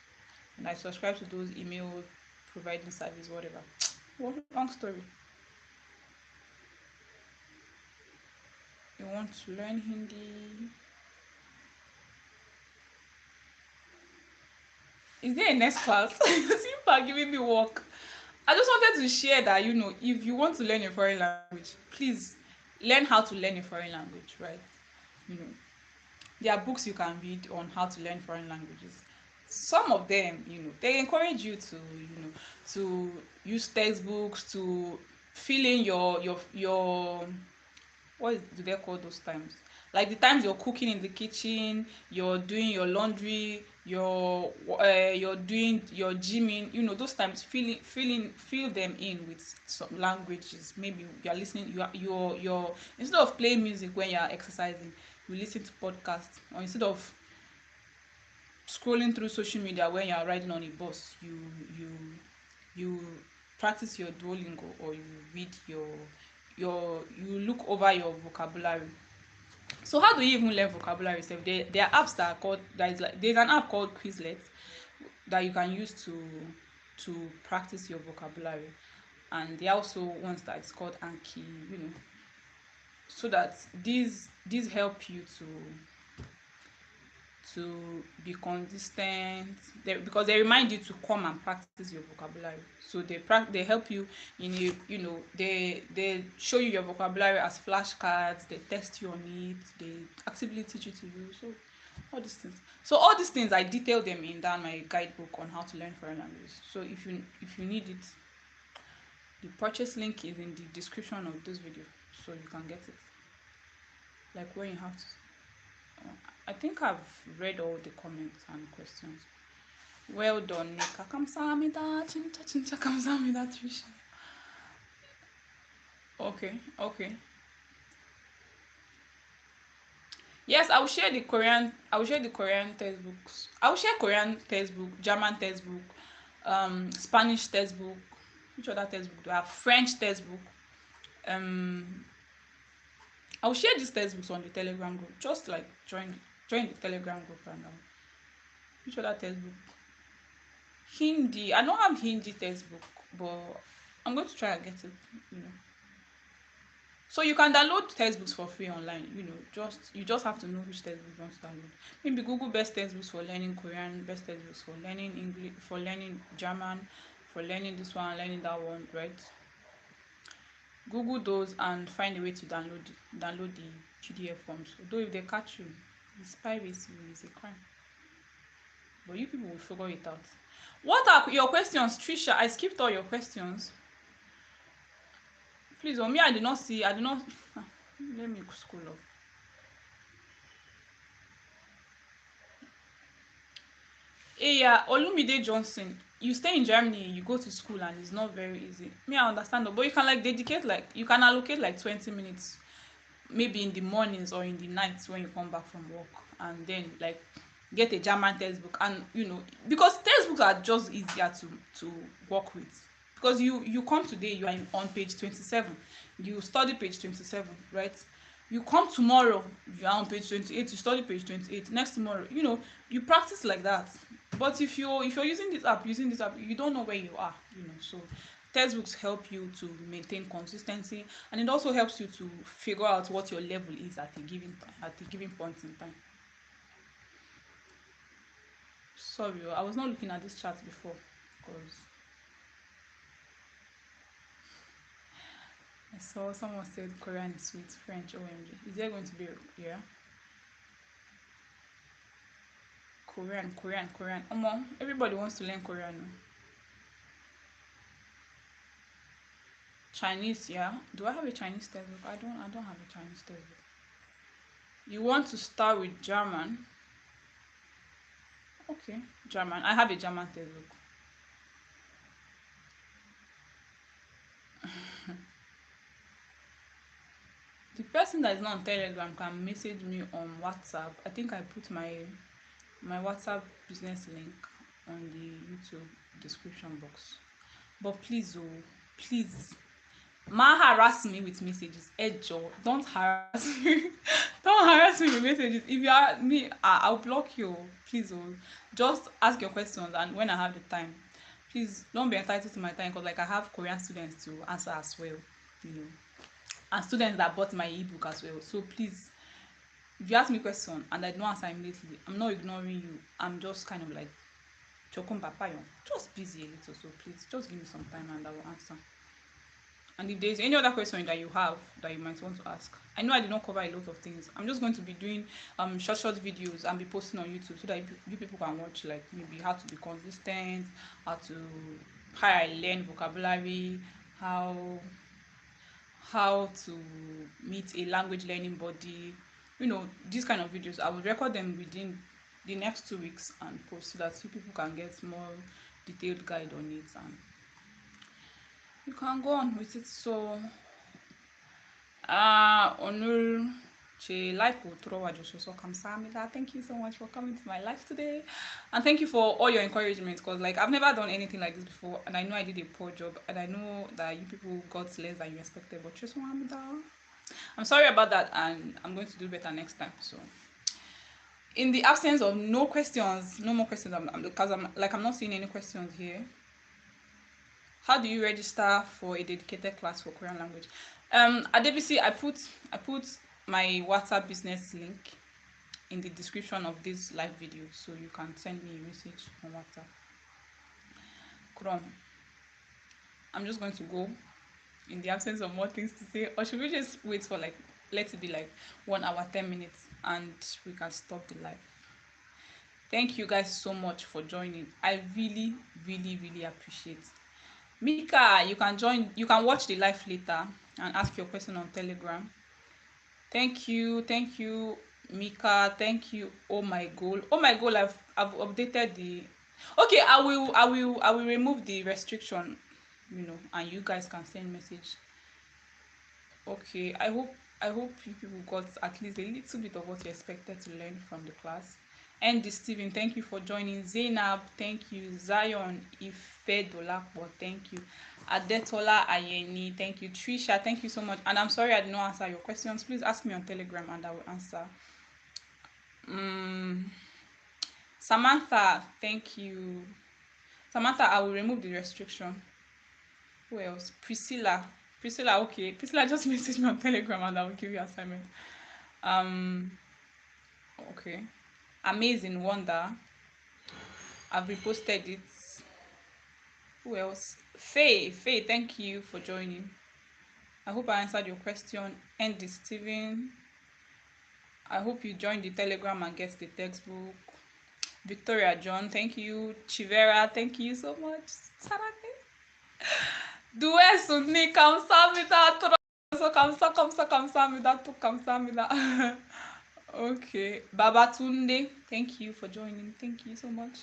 and I subscribe to those email providing service, whatever. Well, long story. You want to learn Hindi? Is there a next class? People are giving me work. I just wanted to share that, if you want to learn a foreign language, please learn how to learn a foreign language, right? You know, there are books you can read on how to learn foreign languages. Some of them, they encourage you to, to use textbooks to fill in your what do they call those times? Like the times you're cooking in the kitchen, you're doing your laundry, you're doing your gymming. Those times, fill them in with some languages. Maybe you're listening. You're instead of playing music when you're exercising, you listen to podcasts, or instead of scrolling through social media when you're riding on a bus, you you practice your Duolingo, or you read you look over your vocabulary. So how do you even learn vocabulary sef? There are apps that are called, there's an app called Quizlet that you can use to practice your vocabulary, and there are also ones that is called Anki, so that these help you to be consistent, because they remind you to come and practice your vocabulary. So they help you in a, they show you your vocabulary as flashcards, they test you on it, they actively teach you to use. So all these things I detail them in that my guidebook on how to learn foreign language. So if you need it, the purchase link is in the description of this video, so you can get it. Like when you have to, I think I've read all the comments and questions. Well done, Nneka. Kamsahamnida, chincha chincha kamsahamnida, Trisha. Okay. Yes, I will share the Korean textbooks. I will share Korean textbook, German textbook, Spanish textbook. Which other textbook do I have? French textbook. Um, I will share these textbooks on the Telegram group. Just like join the Telegram group, and which other textbook? Hindi. I don't have Hindi textbook, but I'm going to try and get it. You know. So you can download textbooks for free online. You just have to know which textbook you want to download. Maybe Google best textbooks for learning Korean, best textbooks for learning English, for learning German, for learning this one, learning that one, right? Google those and find a way to download the PDF forms. Although if they catch you, it's piracy, it's a crime. But you people will figure it out. What are your questions, Trisha? I skipped all your questions. Please, on me, I did not see. I did not. Let me scroll up. Hey, yeah, Olumide Johnson. You stay in Germany, you go to school, and it's not very easy. Me, I understand that, but you can you can allocate like 20 minutes, maybe in the mornings or in the nights when you come back from work, and then like get a German textbook, and because textbooks are just easier to work with, because you come today, you are on page 27, you study page 27, right? You come tomorrow, you are on page 28, you study page 28, next tomorrow, you practice like that. But if you're using this app, you don't know where you are, so textbooks help you to maintain consistency, and it also helps you to figure out what your level is at a given point in time. Sorry, I was not looking at this chat before, because I saw someone said Korean is sweet, French, OMG. Is there going to be Korean? Everybody wants to learn Korean. Chinese, yeah. Do I have a Chinese textbook? I don't have a Chinese textbook. You want to start with German? Okay, German. I have a German textbook. The person that is not on Telegram can message me on WhatsApp. I think I put my WhatsApp business link on the YouTube description box. But please, please, harass me with messages. Ejo, don't harass me. Don't harass me with messages. If you are me, I'll block you. Please, just ask your questions, and when I have the time, please don't be entitled to my time, because like I have Korean students to answer as well, and students that bought my ebook as well. So please, if you ask me a question and I don't answer immediately, I'm not ignoring you. I'm just kind of like chokum papayon, just busy a little. So please, just give me some time and I will answer. And if there's any other question that you have that you might want to ask, I know I did not cover a lot of things. I'm just going to be doing short videos and be posting on YouTube so that you people can watch, like maybe how to be consistent, how I learn vocabulary, how to meet a language learning body. You know, these kind of videos I will record them within the next 2 weeks and post so that you people can get more detailed guide on it, and you can go on with it. So Onur life will throw so kamsamida. Thank you so much for coming to my life today, and thank you for all your encouragement, because like I've never done anything like this before, and I know I did a poor job, and I know that you people got less than you expected, but just I'm sorry about that, and I'm going to do better next time. So in the absence of no more questions, because I'm not seeing any questions here. How do you register for a dedicated class for Korean language? At DBC, I put my WhatsApp business link in the description of this live video, so you can send me a message on WhatsApp. Krom, I'm just going to go in the absence of more things to say, or should we just wait for like, let it be like 1 hour 10 minutes and we can stop the live? Thank you guys so much for joining. I really appreciate it. Mika, you can watch the live later and ask your question on Telegram. Thank you, Mika. Thank you. Oh my goal, I've updated the. Okay, I will remove the restriction, you know, and you guys can send message. Okay, I hope you people got at least a little bit of what you expected to learn from the class. And Steven, thank you for joining. Zainab, thank you. Zion Ifedolapo, thank you. Adetola Ayeni, thank you. Trisha, thank you so much. And I'm sorry I did not answer your questions. Please ask me on Telegram and I will answer. Samantha, thank you. Samantha, I will remove the restriction. Who else? Priscilla, okay. Priscilla, just message me on Telegram and I will give you assignment. Okay. Amazing Wonder, I've reposted it. Who else? Faye, thank you for joining. I hope I answered your question. Andy Steven, I hope you joined the Telegram and get the textbook. Victoria John, thank you. Chivera, thank you so much. Sarake. Duesu ni kamsamida. Kamsamida. Okay. Babatunde, thank you for joining. Thank you so much.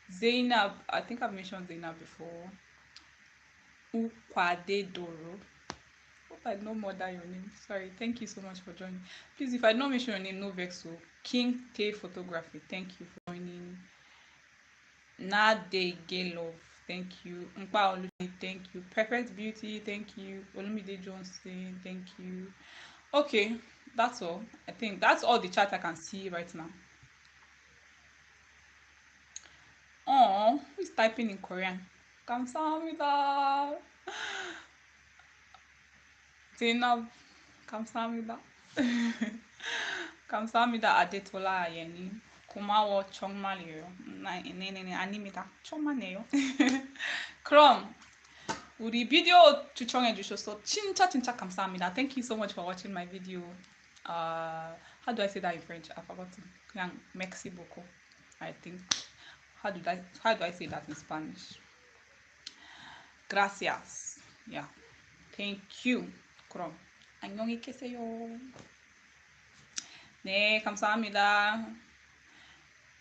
Zainab, I think I've mentioned Zainab before. Ukwadedoro. Hope I know more than your name. Sorry. Thank you so much for joining. Please, if I don't mention your name, no vex. So King K Photography, thank you for joining. Nade Gelov, thank you. Mpa Oluchi, thank you. Perfect Beauty, thank you. Olumide Johnson, thank you. Okay, that's all. I think that's all the chat I can see right now. Oh, who's typing in Korean? 감사합니다. Zainab, 감사합니다. 감사합니다. Adetola Ayeni. 고마워 정말이에요. 네네네 아닙니다. 정말이에요. 그럼 우리 비디오 추천해 주셔서 진짜 감사합니다. Thank you so much for watching my video. How do I say that in French? I forgot. 그냥 merci beaucoup. I think. How do I say that in Spanish? Gracias. Yeah. Thank you. 그럼 안녕히 계세요. 네, 감사합니다.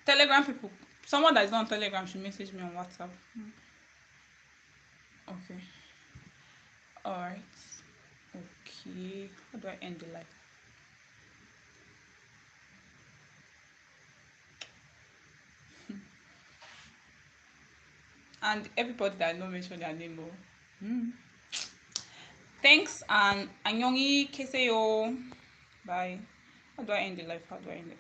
Telegram people. Someone that is not on Telegram should message me on WhatsApp. Okay. Alright. Okay. How do I end the live? And everybody that I know mention their name. Thanks and 안녕히 계세요. Bye. How do I end the live? How do I end it?